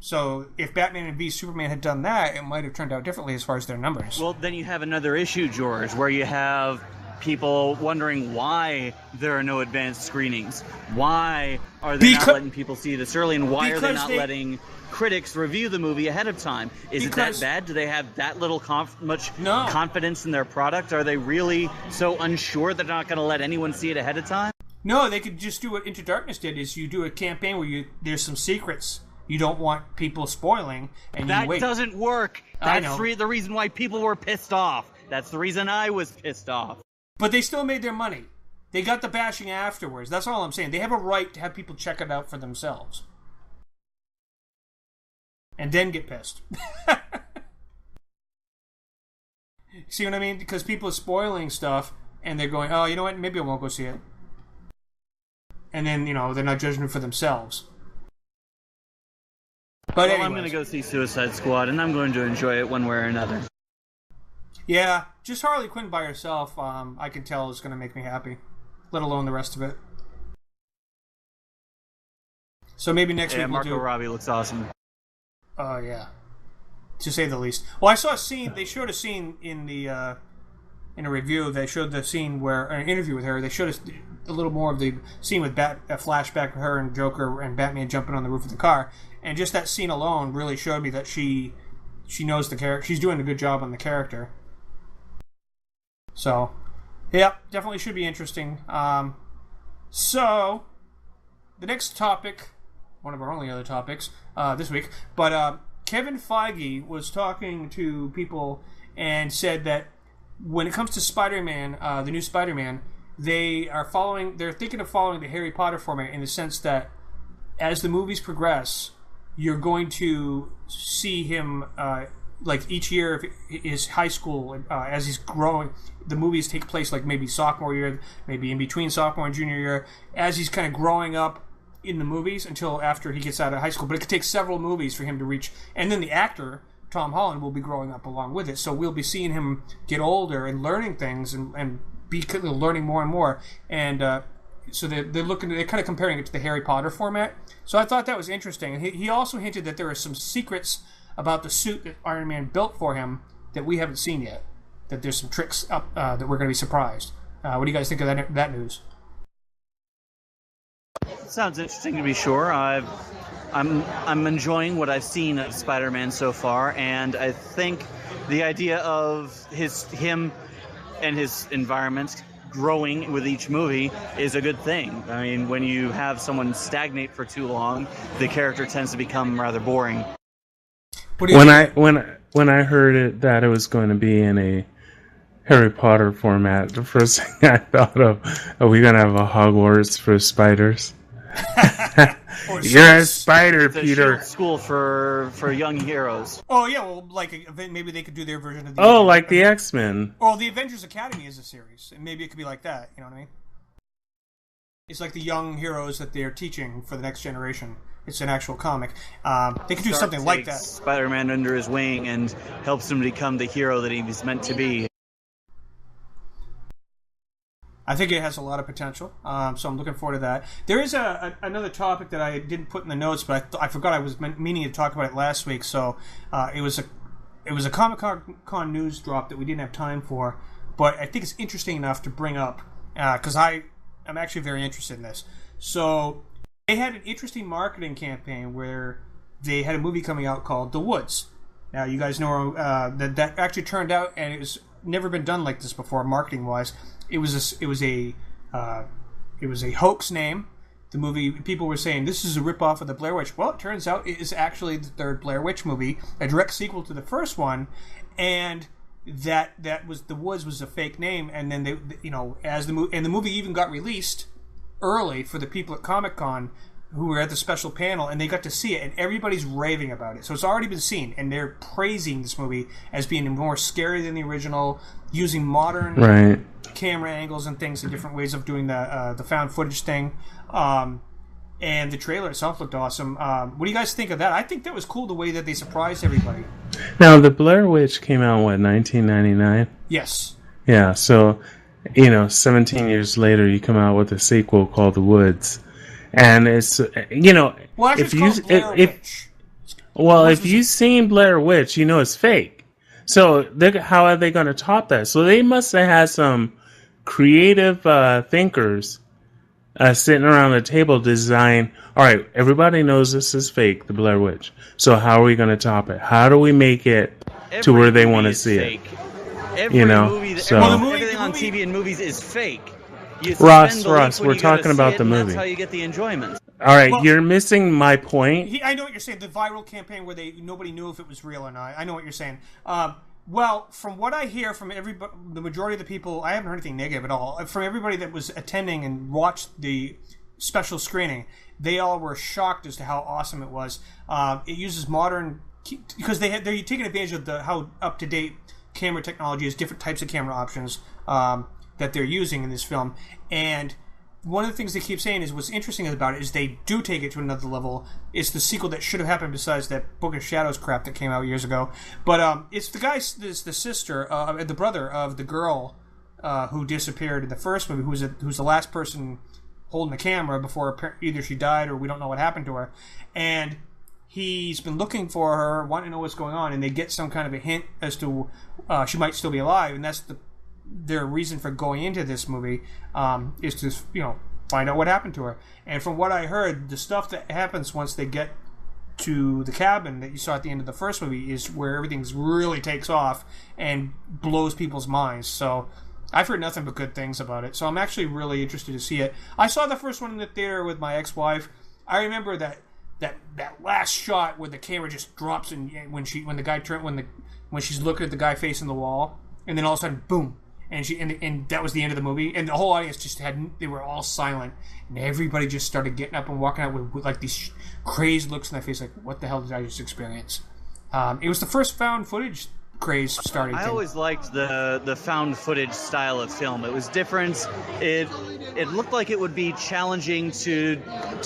So if Batman v Superman had done that, it might have turned out differently as far as their numbers. Well, then you have another issue, George, where you have people wondering why there are no advanced screenings. Why are they not letting people see this early, and why are they not letting critics review the movie ahead of time? Is it that bad? Do they have that little confidence in their product? Are they really so unsure they're not going to let anyone see it ahead of time? No, they could just do what Into Darkness did, is you do a campaign where there's some secrets you don't want people spoiling, and you wait. That doesn't work. That's the reason why people were pissed off. That's the reason I was pissed off. But they still made their money. They got the bashing afterwards. That's all I'm saying. They have a right to have people check it out for themselves. And then get pissed. See what I mean? Because people are spoiling stuff, and they're going, oh, you know what? Maybe I won't go see it. And then, they're not judging it for themselves. But I'm going to go see Suicide Squad, and I'm going to enjoy it one way or another. Yeah, just Harley Quinn by herself, I can tell is going to make me happy. Let alone the rest of it. So maybe next week we'll Margot Robbie looks awesome. Oh, yeah. To say the least. Well, I saw a scene, they showed a scene in the... in a review, they showed the scene where, an interview with her, they showed us a little more of the scene with a flashback with her and Joker and Batman jumping on the roof of the car, and just that scene alone really showed me that she knows the character. She's doing a good job on the character. So, yeah, definitely should be interesting. So, the next topic, one of our only other topics this week, but Kevin Feige was talking to people and said that when it comes to Spider-Man, the new Spider-Man, they're thinking of following the Harry Potter format in the sense that as the movies progress, you're going to see him, like each year of his high school, as he's growing, the movies take place like maybe sophomore year, maybe in between sophomore and junior year, as he's kind of growing up in the movies until after he gets out of high school. But it could take several movies for him to reach, and then the actor, Tom Holland, will be growing up along with it. So we'll be seeing him get older and learning things and be learning more and more. And so they're kind of comparing it to the Harry Potter format. So I thought that was interesting. And he also hinted that there are some secrets about the suit that Iron Man built for him that we haven't seen yet. That there's some tricks up that we're going to be surprised. What do you guys think of that news? Sounds interesting, to be sure. I'm enjoying what I've seen of Spider-Man so far, and I think the idea of him and his environment growing with each movie is a good thing. I mean, when you have someone stagnate for too long, the character tends to become rather boring. When I heard that it was going to be in a Harry Potter format, the first thing I thought of, are we going to have a Hogwarts for spiders? Or You're a spider, It's a Peter. shield school for young heroes. Oh yeah, well, like maybe they could do their version of the. Oh, like the X-Men. Well, the Avengers Academy is a series, and maybe it could be like that. You know what I mean? It's like the young heroes that they're teaching for the next generation. It's an actual comic. They could do something like that. Spider-Man under his wing and helps him become the hero that he was meant to be. I think it has a lot of potential, so I'm looking forward to that. There is another topic that I didn't put in the notes, but I forgot I was meaning to talk about it last week. So it was a Comic-Con news drop that we didn't have time for, but I think it's interesting enough to bring up because I'm actually very interested in this. So they had an interesting marketing campaign where they had a movie coming out called The Woods. Now you guys know that actually turned out, and it was never been done like this before, marketing wise. It was a hoax name. The movie, people were saying this is a ripoff of the Blair Witch. Well, it turns out it is actually the third Blair Witch movie, a direct sequel to the first one, and that was The Woods was a fake name. And then they as the movie even got released early for the people at Comic-Con who were at the special panel, and they got to see it, and everybody's raving about it. So it's already been seen, and they're praising this movie as being more scary than the original, using modern camera angles and things and different ways of doing the found footage thing. And the trailer itself looked awesome. What do you guys think of that? I think that was cool, the way that they surprised everybody. Now, the Blair Witch came out, 1999? Yes. Yeah, so, 17 years later, you come out with a sequel called The Woods. And it's, Well, actually, it's called Blair Witch. If you've seen Blair Witch, you know it's fake. So how are they going to top that? So they must have had some creative thinkers sitting around the table design. All right, everybody knows this is fake, the Blair Witch. So how are we going to top it? How do we make it to where they want to see it? Everything on TV and movies is fake. Ross, we're talking about the movie. That's how you get the enjoyment. All right, you're missing my point. I know what you're saying. The viral campaign where nobody knew if it was real or not. I know what you're saying. Well, from what I hear from the majority of the people, I haven't heard anything negative at all. From everybody that was attending and watched the special screening, they all were shocked as to how awesome it was. It uses modern, because they're taking advantage of how up to date camera technology is, different types of camera options that they're using in this film. And one of the things they keep saying is what's interesting about it is they do take it to another level. It's the sequel that should have happened besides that Book of Shadows crap that came out years ago. But it's it's the sister, the brother of the girl who disappeared in the first movie, who's the last person holding the camera before either she died or we don't know what happened to her. And he's been looking for her, wanting to know what's going on, and they get some kind of a hint as to she might still be alive, and that's their reason for going into this movie is to find out what happened to her. And from what I heard, the stuff that happens once they get to the cabin that you saw at the end of the first movie is where everything really takes off and blows people's minds. So I've heard nothing but good things about it. So I'm actually really interested to see it. I saw the first one in the theater with my ex-wife. I remember that last shot where the camera just drops and when she's looking at the guy facing the wall, and then all of a sudden, boom. And that was the end of the movie, and the whole audience they were all silent, and everybody just started getting up and walking out with like these crazed looks in their face, like, what the hell did I just experience? It was the first found footage craze starting. I always liked the found footage style of film. It was different. It looked like it would be challenging to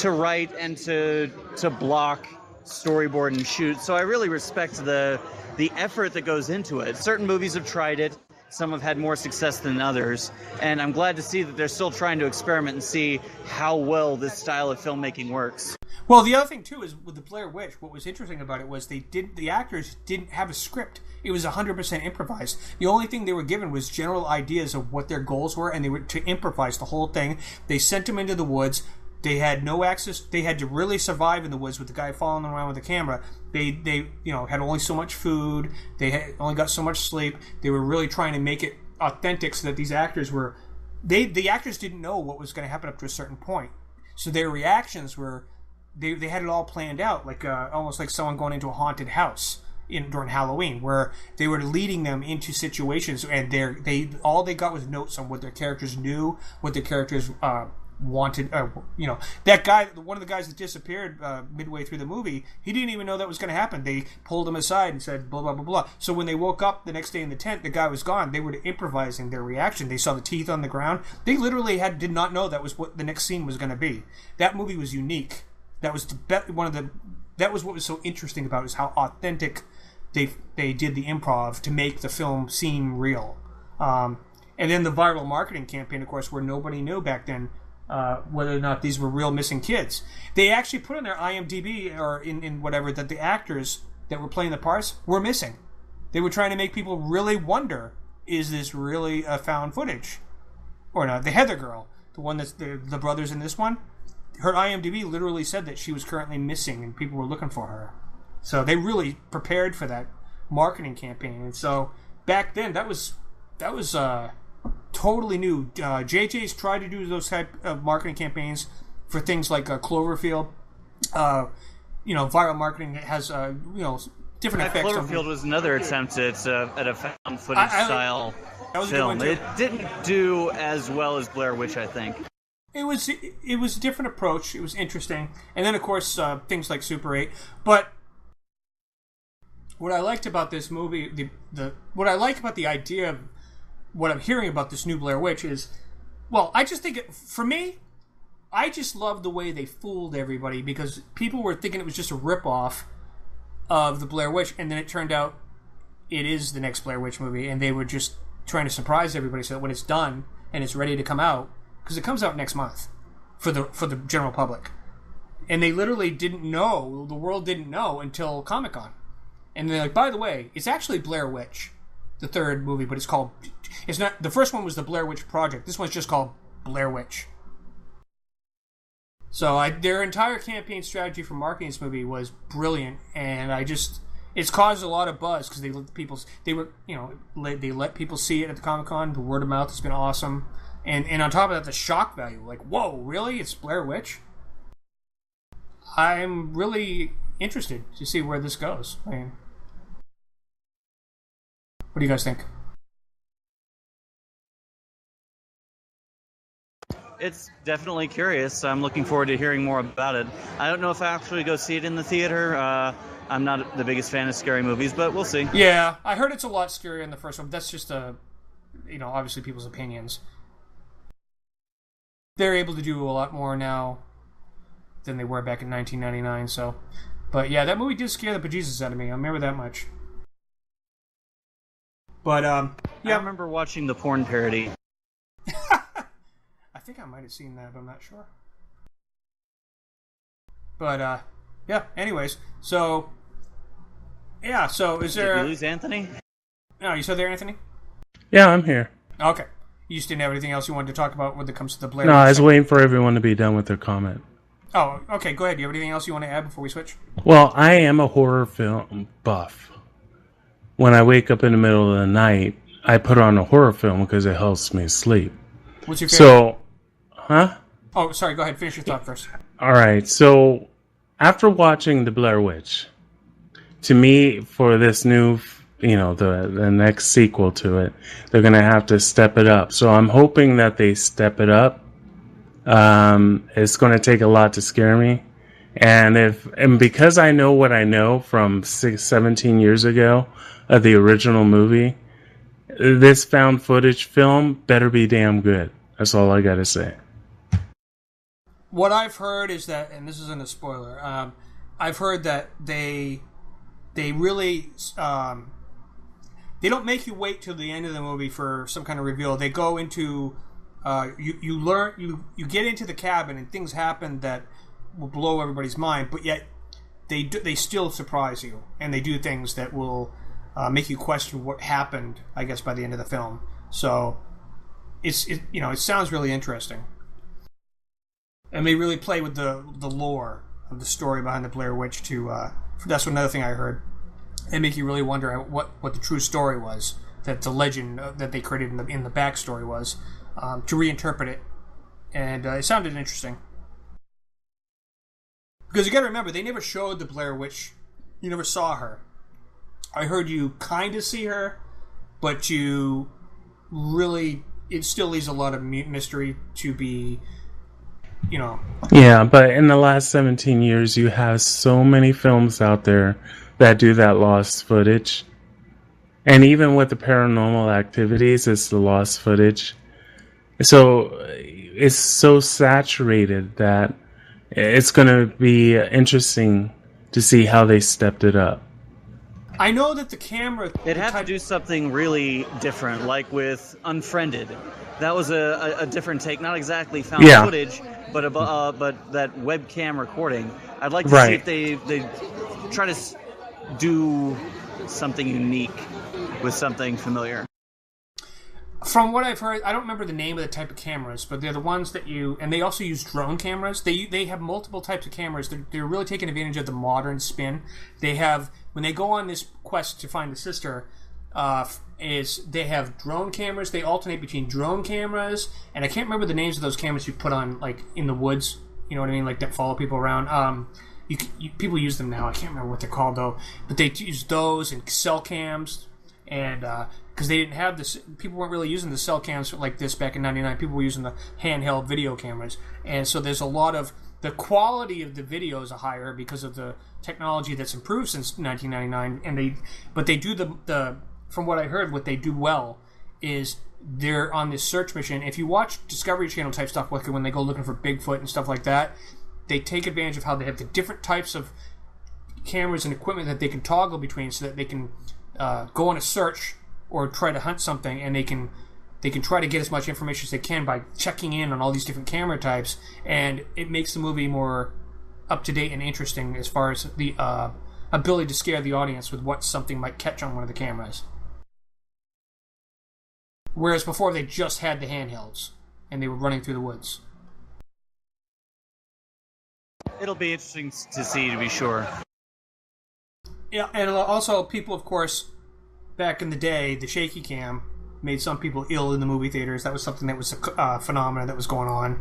write and to block, storyboard, and shoot. So I really respect the effort that goes into it. Certain movies have tried it. Some have had more success than others, and I'm glad to see that they're still trying to experiment and see how well this style of filmmaking works. Well, the other thing too is with the Blair Witch, what was interesting about it was the actors didn't have a script. It was 100% improvised. The only thing they were given was general ideas of what their goals were, and they were to improvise the whole thing. They sent them into the woods. They had no access. They had to really survive in the woods with the guy following them around with the camera. They had only so much food. They had only got so much sleep. They were really trying to make it authentic so that these actors were. The actors didn't know what was going to happen up to a certain point, so their reactions were. They had it all planned out, like almost like someone going into a haunted house during Halloween, where they were leading them into situations, and all they got was notes on what their characters knew, what their characters wanted, that guy, one of the guys that disappeared midway through the movie, he didn't even know that was going to happen. They pulled him aside and said blah blah blah blah. So when they woke up the next day in the tent, the guy was gone. They were improvising their reaction. They saw the teeth on the ground. They literally did not know that was what the next scene was going to be. That movie was unique. That was that was what was so interesting about it, is how authentic they did the improv to make the film seem real. And then the viral marketing campaign, of course, where nobody knew back then whether or not these were real missing kids. They actually put on their IMDb or in whatever that the actors that were playing the parts were missing. They were trying to make people really wonder, is this really found footage or not? The Heather girl, the one that's the brothers in this one, her IMDb literally said that she was currently missing and people were looking for her. So they really prepared for that marketing campaign. And so back then, that was totally new. JJ's tried to do those type of marketing campaigns for things like Cloverfield. Viral marketing has different effects. Cloverfield was another attempt at a found footage style film. It didn't do as well as Blair Witch, I think. It was a different approach. It was interesting, and then of course things like Super 8. But what I liked about this movie, what I like about the idea of what I'm hearing about this new Blair Witch is, well, I just think for me, I just love the way they fooled everybody, because people were thinking it was just a ripoff of the Blair Witch, and then it turned out it is the next Blair Witch movie, and they were just trying to surprise everybody so that when it's done and it's ready to come out, because it comes out next month for the general public, and they literally didn't know, the world didn't know until Comic-Con, and they're like, by the way, it's actually Blair Witch, the third movie, but it's not. The first one was the Blair Witch Project. This one's just called Blair Witch. So their entire campaign strategy for marketing this movie was brilliant, and it's caused a lot of buzz because they let people see it at the Comic-Con. The word of mouth has been awesome, and on top of that, the shock value, like, whoa, really? It's Blair Witch? I'm really interested to see where this goes. I mean, what do you guys think? It's definitely curious. I'm looking forward to hearing more about it. I don't know if I actually go see it in the theater. I'm not the biggest fan of scary movies, but we'll see. Yeah, I heard it's a lot scarier than the first one. That's just obviously people's opinions. They're able to do a lot more now than they were back in 1999. So, but yeah, that movie did scare the bejesus out of me. I remember that much. But yeah, I remember watching the porn parody. I think I might have seen that, but I'm not sure. But yeah. Anyways, so yeah. So is there? Did you lose Anthony? No, you still there, Anthony? Yeah, I'm here. Okay. You just didn't have anything else you wanted to talk about when it comes to the Blair? No, I was waiting for everyone to be done with their comment. Oh, okay. Go ahead. Do you have anything else you want to add before we switch? Well, I am a horror film buff. When I wake up in the middle of the night, I put on a horror film because it helps me sleep. What's your favorite? Huh? Oh, sorry. Go ahead. Finish your thought first. All right. So, after watching The Blair Witch, to me, for this new, the next sequel to it, they're going to have to step it up. So, I'm hoping that they step it up. It's going to take a lot to scare me. And because I know what I know from 17 years ago of the original movie, this found footage film better be damn good. That's all I got to say. What I've heard is that, and this isn't a spoiler, I've heard that they really they don't make you wait till the end of the movie for some kind of reveal. They go into you get into the cabin and things happen that will blow everybody's mind, but yet they still surprise you, and they do things that will make you question what happened, I guess, by the end of the film. So it sounds really interesting. And they really play with the lore of the story behind the Blair Witch too. That's another thing I heard. They make you really wonder what the true story was, that the legend that they created in the backstory was, to reinterpret it. And it sounded interesting. Because you got to remember, they never showed the Blair Witch. You never saw her. I heard you kind of see her, but it still leaves a lot of mystery to be you know. Yeah, but in the last 17 years, you have so many films out there that do that lost footage. And even with the paranormal activities, it's the lost footage. So it's so saturated that it's going to be interesting to see how they stepped it up. I know that the camera... They'd have to do something really different, like with Unfriended. That was a different take, not exactly found footage, but that webcam recording. I'd like to see if they try to do something unique with something familiar. From what I've heard, I don't remember the name of the type of cameras, but they're the ones that and they also use drone cameras. They have multiple types of cameras. They're really taking advantage of the modern spin. They have, when they go on this quest to find the sister, they have drone cameras. They alternate between drone cameras, and I can't remember the names of those cameras you put on, like, in the woods, you know what I mean, like, that follow people around. People use them now. I can't remember what they're called, though, but they use those and cell cams, and because they didn't have this, people weren't really using the cell cams like this back in '99. People were using the handheld video cameras, and so there's a lot of the quality of the videos are higher because of the technology that's improved since 1999. And they do the from what I heard, what they do well is they're on this search mission. If you watch Discovery Channel type stuff, like when they go looking for Bigfoot and stuff like that, they take advantage of how they have the different types of cameras and equipment that they can toggle between, so that they can go on a search or try to hunt something, and they can try to get as much information as they can by checking in on all these different camera types, and it makes the movie more up to date and interesting as far as the ability to scare the audience with what something might catch on one of the cameras. Whereas before they just had the handhelds and they were running through the woods. It'll be interesting to see, to be sure. Yeah, and also people, of course, back in the day, the shaky cam made some people ill in the movie theaters. That was something that was a phenomenon that was going on.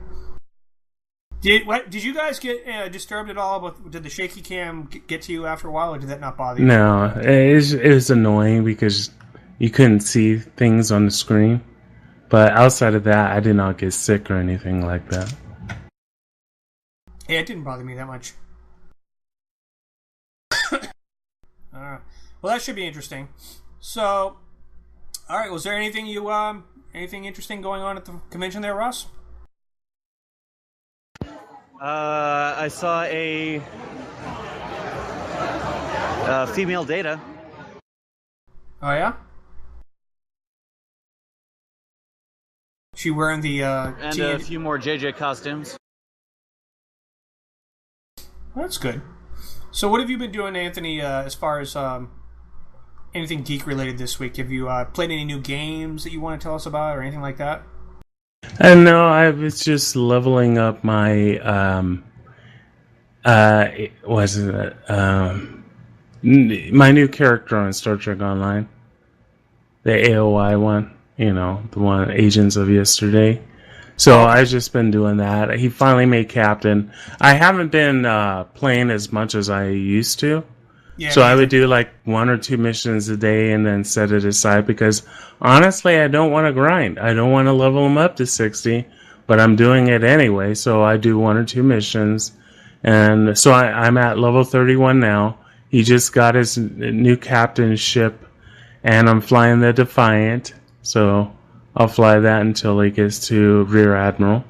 Did you guys get disturbed at all? Did the shaky cam get to you after a while, or did that not bother you? No, it was annoying because you couldn't see things on the screen. But outside of that, I did not get sick or anything like that. Yeah, it didn't bother me that much. Well, that should be interesting. So, all right. Was there anything anything interesting going on at the convention there, Ross? I saw a female Data. Oh yeah. She wearing the and a few more JJ costumes. Well, that's good. So, what have you been doing, Anthony? As far as anything geek related this week? Have you played any new games that you want to tell us about, or anything like that? No, I was just leveling up my my new character on Star Trek Online, the AOI one. You know, the one Agents of Yesterday. So I've just been doing that. He finally made captain. I haven't been playing as much as I used to. Yeah, so I would do like 1 or 2 missions a day and then set it aside because honestly, I don't want to grind. I don't want to level him up to 60, but I'm doing it anyway. So I do 1 or 2 missions. And so I'm at level 31 now. He just got his new captainship and I'm flying the Defiant. So I'll fly that until he gets to Rear Admiral.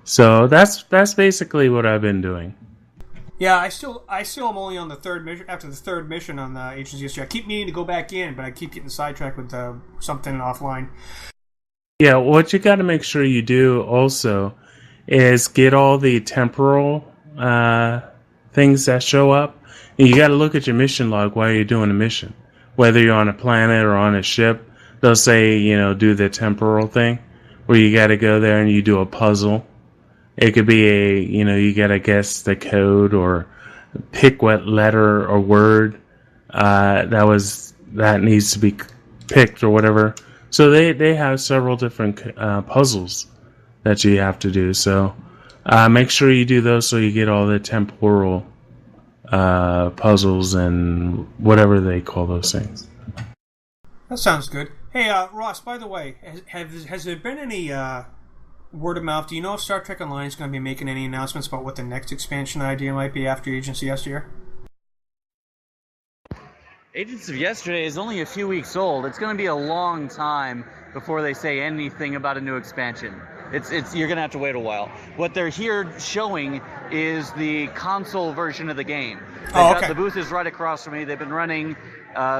So that's basically what I've been doing. Yeah, I still am only on the 3rd mission. After the 3rd mission on the Agents of Yesterday, I keep meaning to go back in, but I keep getting sidetracked with something offline. Yeah, what you got to make sure you do also is get all the temporal things that show up. And you got to look at your mission log while you're doing a mission, whether you're on a planet or on a ship. They'll say, do the temporal thing where you got to go there and you do a puzzle. It could be you got to guess the code or pick what letter or word that needs to be picked or whatever. So they have several different puzzles that you have to do. So make sure you do those so you get all the temporal puzzles and whatever they call those things. That sounds good. Hey, Ross, by the way, has there been any word of mouth, do you know if Star Trek Online is going to be making any announcements about what the next expansion idea might be after Agents of Yesteryear? Agents of Yesterday is only a few weeks old. It's going to be a long time before they say anything about a new expansion. You're going to have to wait a while. What they're here showing is the console version of the game. The booth is right across from me. They've been running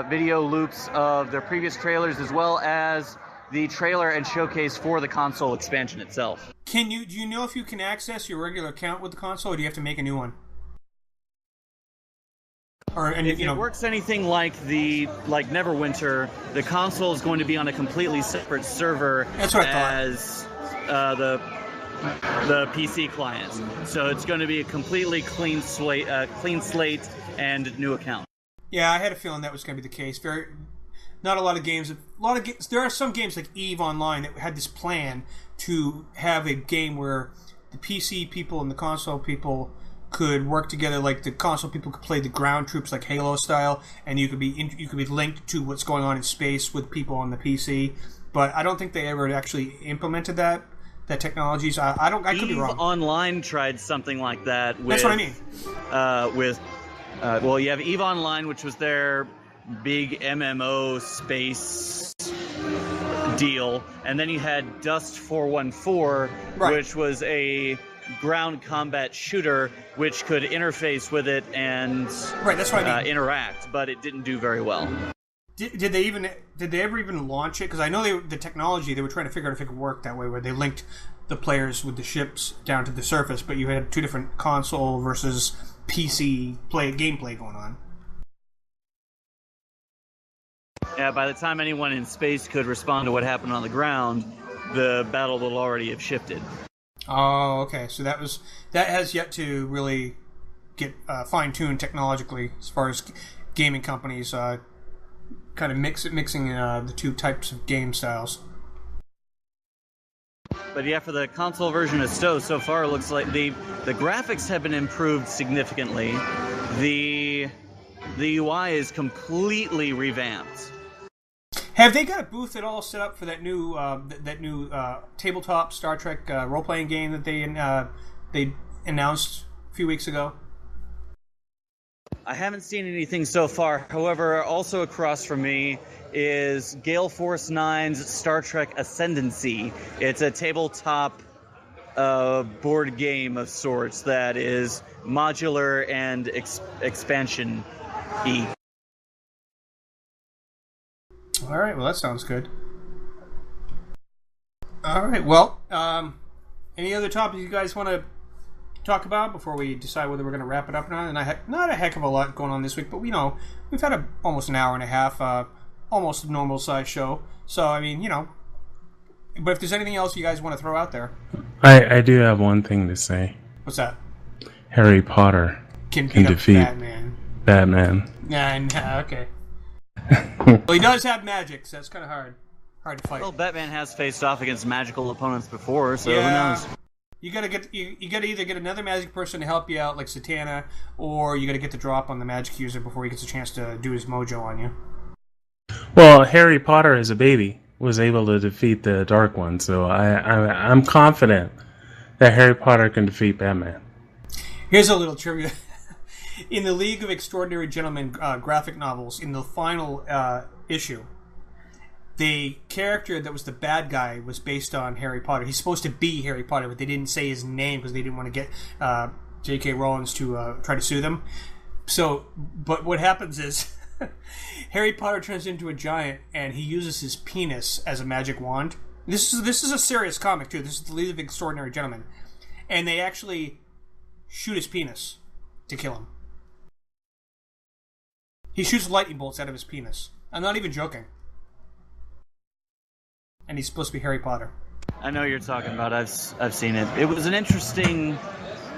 video loops of their previous trailers as well as the trailer and showcase for the console expansion itself. Do you know if you can access your regular account with the console, or do you have to make a new one? If it works anything like Neverwinter, the console is going to be on a completely separate server as the PC client. So it's going to be a completely clean slate and new account. Yeah, I had a feeling that was going to be the case. Not a lot of games. There are some games like EVE Online that had this plan to have a game where the PC people and the console people could work together. Like the console people could play the ground troops like Halo style, and you could be linked to what's going on in space with people on the PC. But I don't think they ever actually implemented that technology. So I could be wrong. EVE Online tried something like that. That's what I mean. You have EVE Online, which was their big MMO space deal, and then you had Dust 414, which was a ground combat shooter which could interface with it and that's what I mean. Interact, but it didn't do very well. Did they ever even launch it? Because I know the technology, they were trying to figure out if it could work that way, where they linked the players with the ships down to the surface, but you had two different console versus PC gameplay going on. Yeah, by the time anyone in space could respond to what happened on the ground, the battle will already have shifted. Oh, okay. So that has yet to really get fine-tuned technologically as far as gaming companies kind of mixing the two types of game styles. But yeah, for the console version of STO, so far it looks like the graphics have been improved significantly. The UI is completely revamped. Have they got a booth at all set up for that new tabletop Star Trek role-playing game that they announced a few weeks ago? I haven't seen anything so far. However, also across from me is Gale Force 9's Star Trek Ascendancy. It's a tabletop board game of sorts that is modular and expansion-y. All right, well, that sounds good. All right, well, any other topics you guys want to talk about before we decide whether we're going to wrap it up or not? And not a heck of a lot going on this week, but we've had almost an hour and a half, almost a normal size show. So I mean, but if there's anything else you guys want to throw out there, I do have one thing to say. What's that? Harry Potter can defeat Batman. Yeah, okay. Well, he does have magic, so that's kind of hard to fight. Well, Batman has faced off against magical opponents before, so who knows? You gotta either get another magic person to help you out, like Satana, or you gotta get the drop on the magic user before he gets a chance to do his mojo on you. Well, Harry Potter as a baby was able to defeat the Dark One, so I'm confident that Harry Potter can defeat Batman. Here's a little trivia. In the League of Extraordinary Gentlemen graphic novels, in the final issue, the character that was the bad guy was based on Harry Potter. He's supposed to be Harry Potter, but they didn't say his name because they didn't want to get J.K. Rowling to try to sue them. So, but what happens is Harry Potter turns into a giant, and he uses his penis as a magic wand. This is a serious comic too. This is the League of Extraordinary Gentlemen, and they actually shoot his penis to kill him. He shoots lightning bolts out of his penis. I'm not even joking. And he's supposed to be Harry Potter. I know what you're talking about. I've seen it. It was an interesting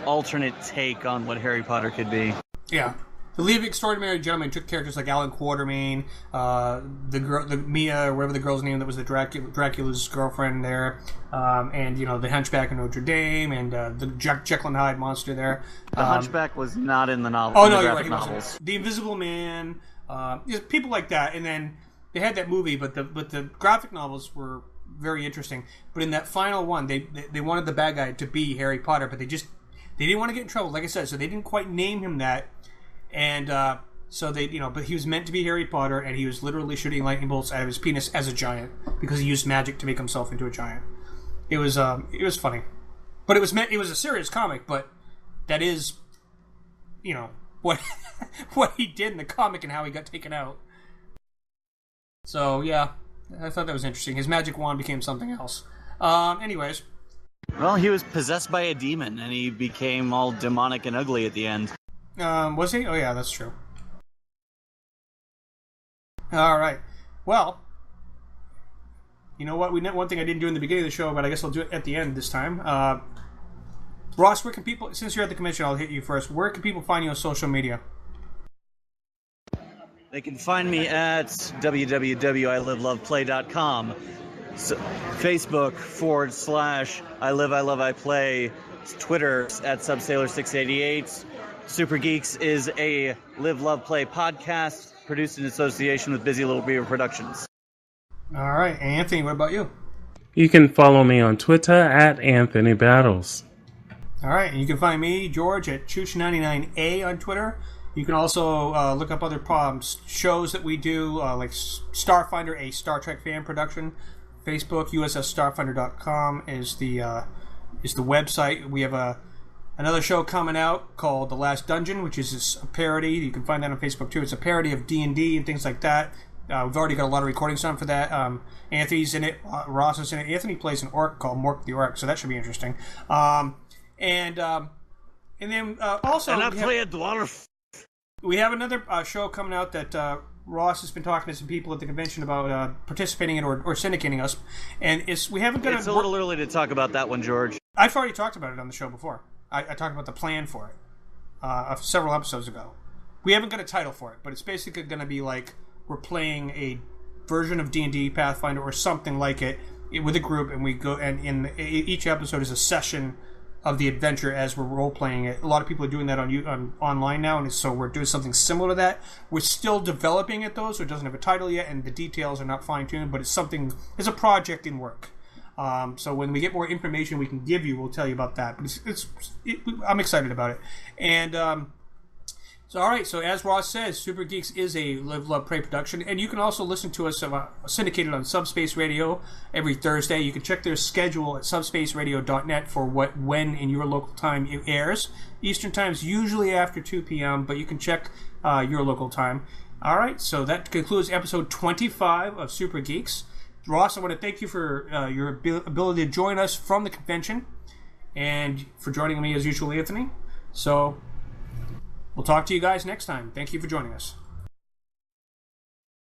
alternate take on what Harry Potter could be. Yeah. The League of Extraordinary Gentlemen took characters like Alan Quatermain, the Mia, or whatever the girl's name that was the Dracula's girlfriend there, and the Hunchback of Notre Dame, and the Jekyll and Hyde monster there. The Hunchback was not in the novel. Oh no, you're right. He wasn't. The Invisible Man, people like that, and then they had that movie, but the graphic novels were very interesting. But in that final one, they wanted the bad guy to be Harry Potter, but they didn't want to get in trouble, like I said, so they didn't quite name him that. And so they, but he was meant to be Harry Potter, and he was literally shooting lightning bolts out of his penis as a giant because he used magic to make himself into a giant. It was funny, but it was a serious comic. But that is, what what he did in the comic and how he got taken out. So yeah, I thought that was interesting. His magic wand became something else. Anyways. Well, he was possessed by a demon, and he became all demonic and ugly at the end. Was he? Oh, yeah, that's true. All right. Well, you know what? One thing I didn't do in the beginning of the show, but I guess I'll do it at the end this time. Ross, where can people, since you're at the convention, I'll hit you first. Where can people find you on social media? They can find me at www.iliveloveplay.com. Facebook /I Live, I Love, I Play. Twitter at Subsailor688. Super Geeks is a Live, Love, Play podcast produced in association with Busy Little Beaver Productions. All right, Anthony, what about you? You can follow me on Twitter at Anthony Battles. All right, and you can find me, George, at Chooch99A on Twitter. You can also look up other shows that we do, like Starfinder, a Star Trek fan production. Facebook, USSStarfinder.com is the website. We have another show coming out called The Last Dungeon, which is a parody. You can find that on Facebook too. It's a parody of D&D and things like that. We've already got a lot of recordings done for that. Anthony's in it. Ross is in it. Anthony plays an orc called Mork the Orc, so that should be interesting. And then also... And I play a dwarf. We have another show coming out that... Ross has been talking to some people at the convention about participating in or syndicating us, and we haven't got. It's a little early to talk about that one, George. I've already talked about it on the show before. I talked about the plan for it several episodes ago. We haven't got a title for it, but it's basically going to be like we're playing a version of D&D Pathfinder or something like it with a group, and we go and each episode is a session of the adventure as we're role-playing it. A lot of people are doing that on online now, and so we're doing something similar to that. We're still developing it, though, so it doesn't have a title yet, and the details are not fine-tuned, but it's a project in work. So when we get more information we can give you, we'll tell you about that. But I'm excited about it. And so, all right, so as Ross says, Super Geeks is a Live, Love, Pray production, and you can also listen to us syndicated on Subspace Radio every Thursday. You can check their schedule at subspaceradio.net for when in your local time it airs. Eastern time is usually after 2 p.m., but you can check your local time. All right, so that concludes episode 25 of Super Geeks. Ross, I want to thank you for your ability to join us from the convention, and for joining me as usual, Anthony. So... we'll talk to you guys next time. Thank you for joining us.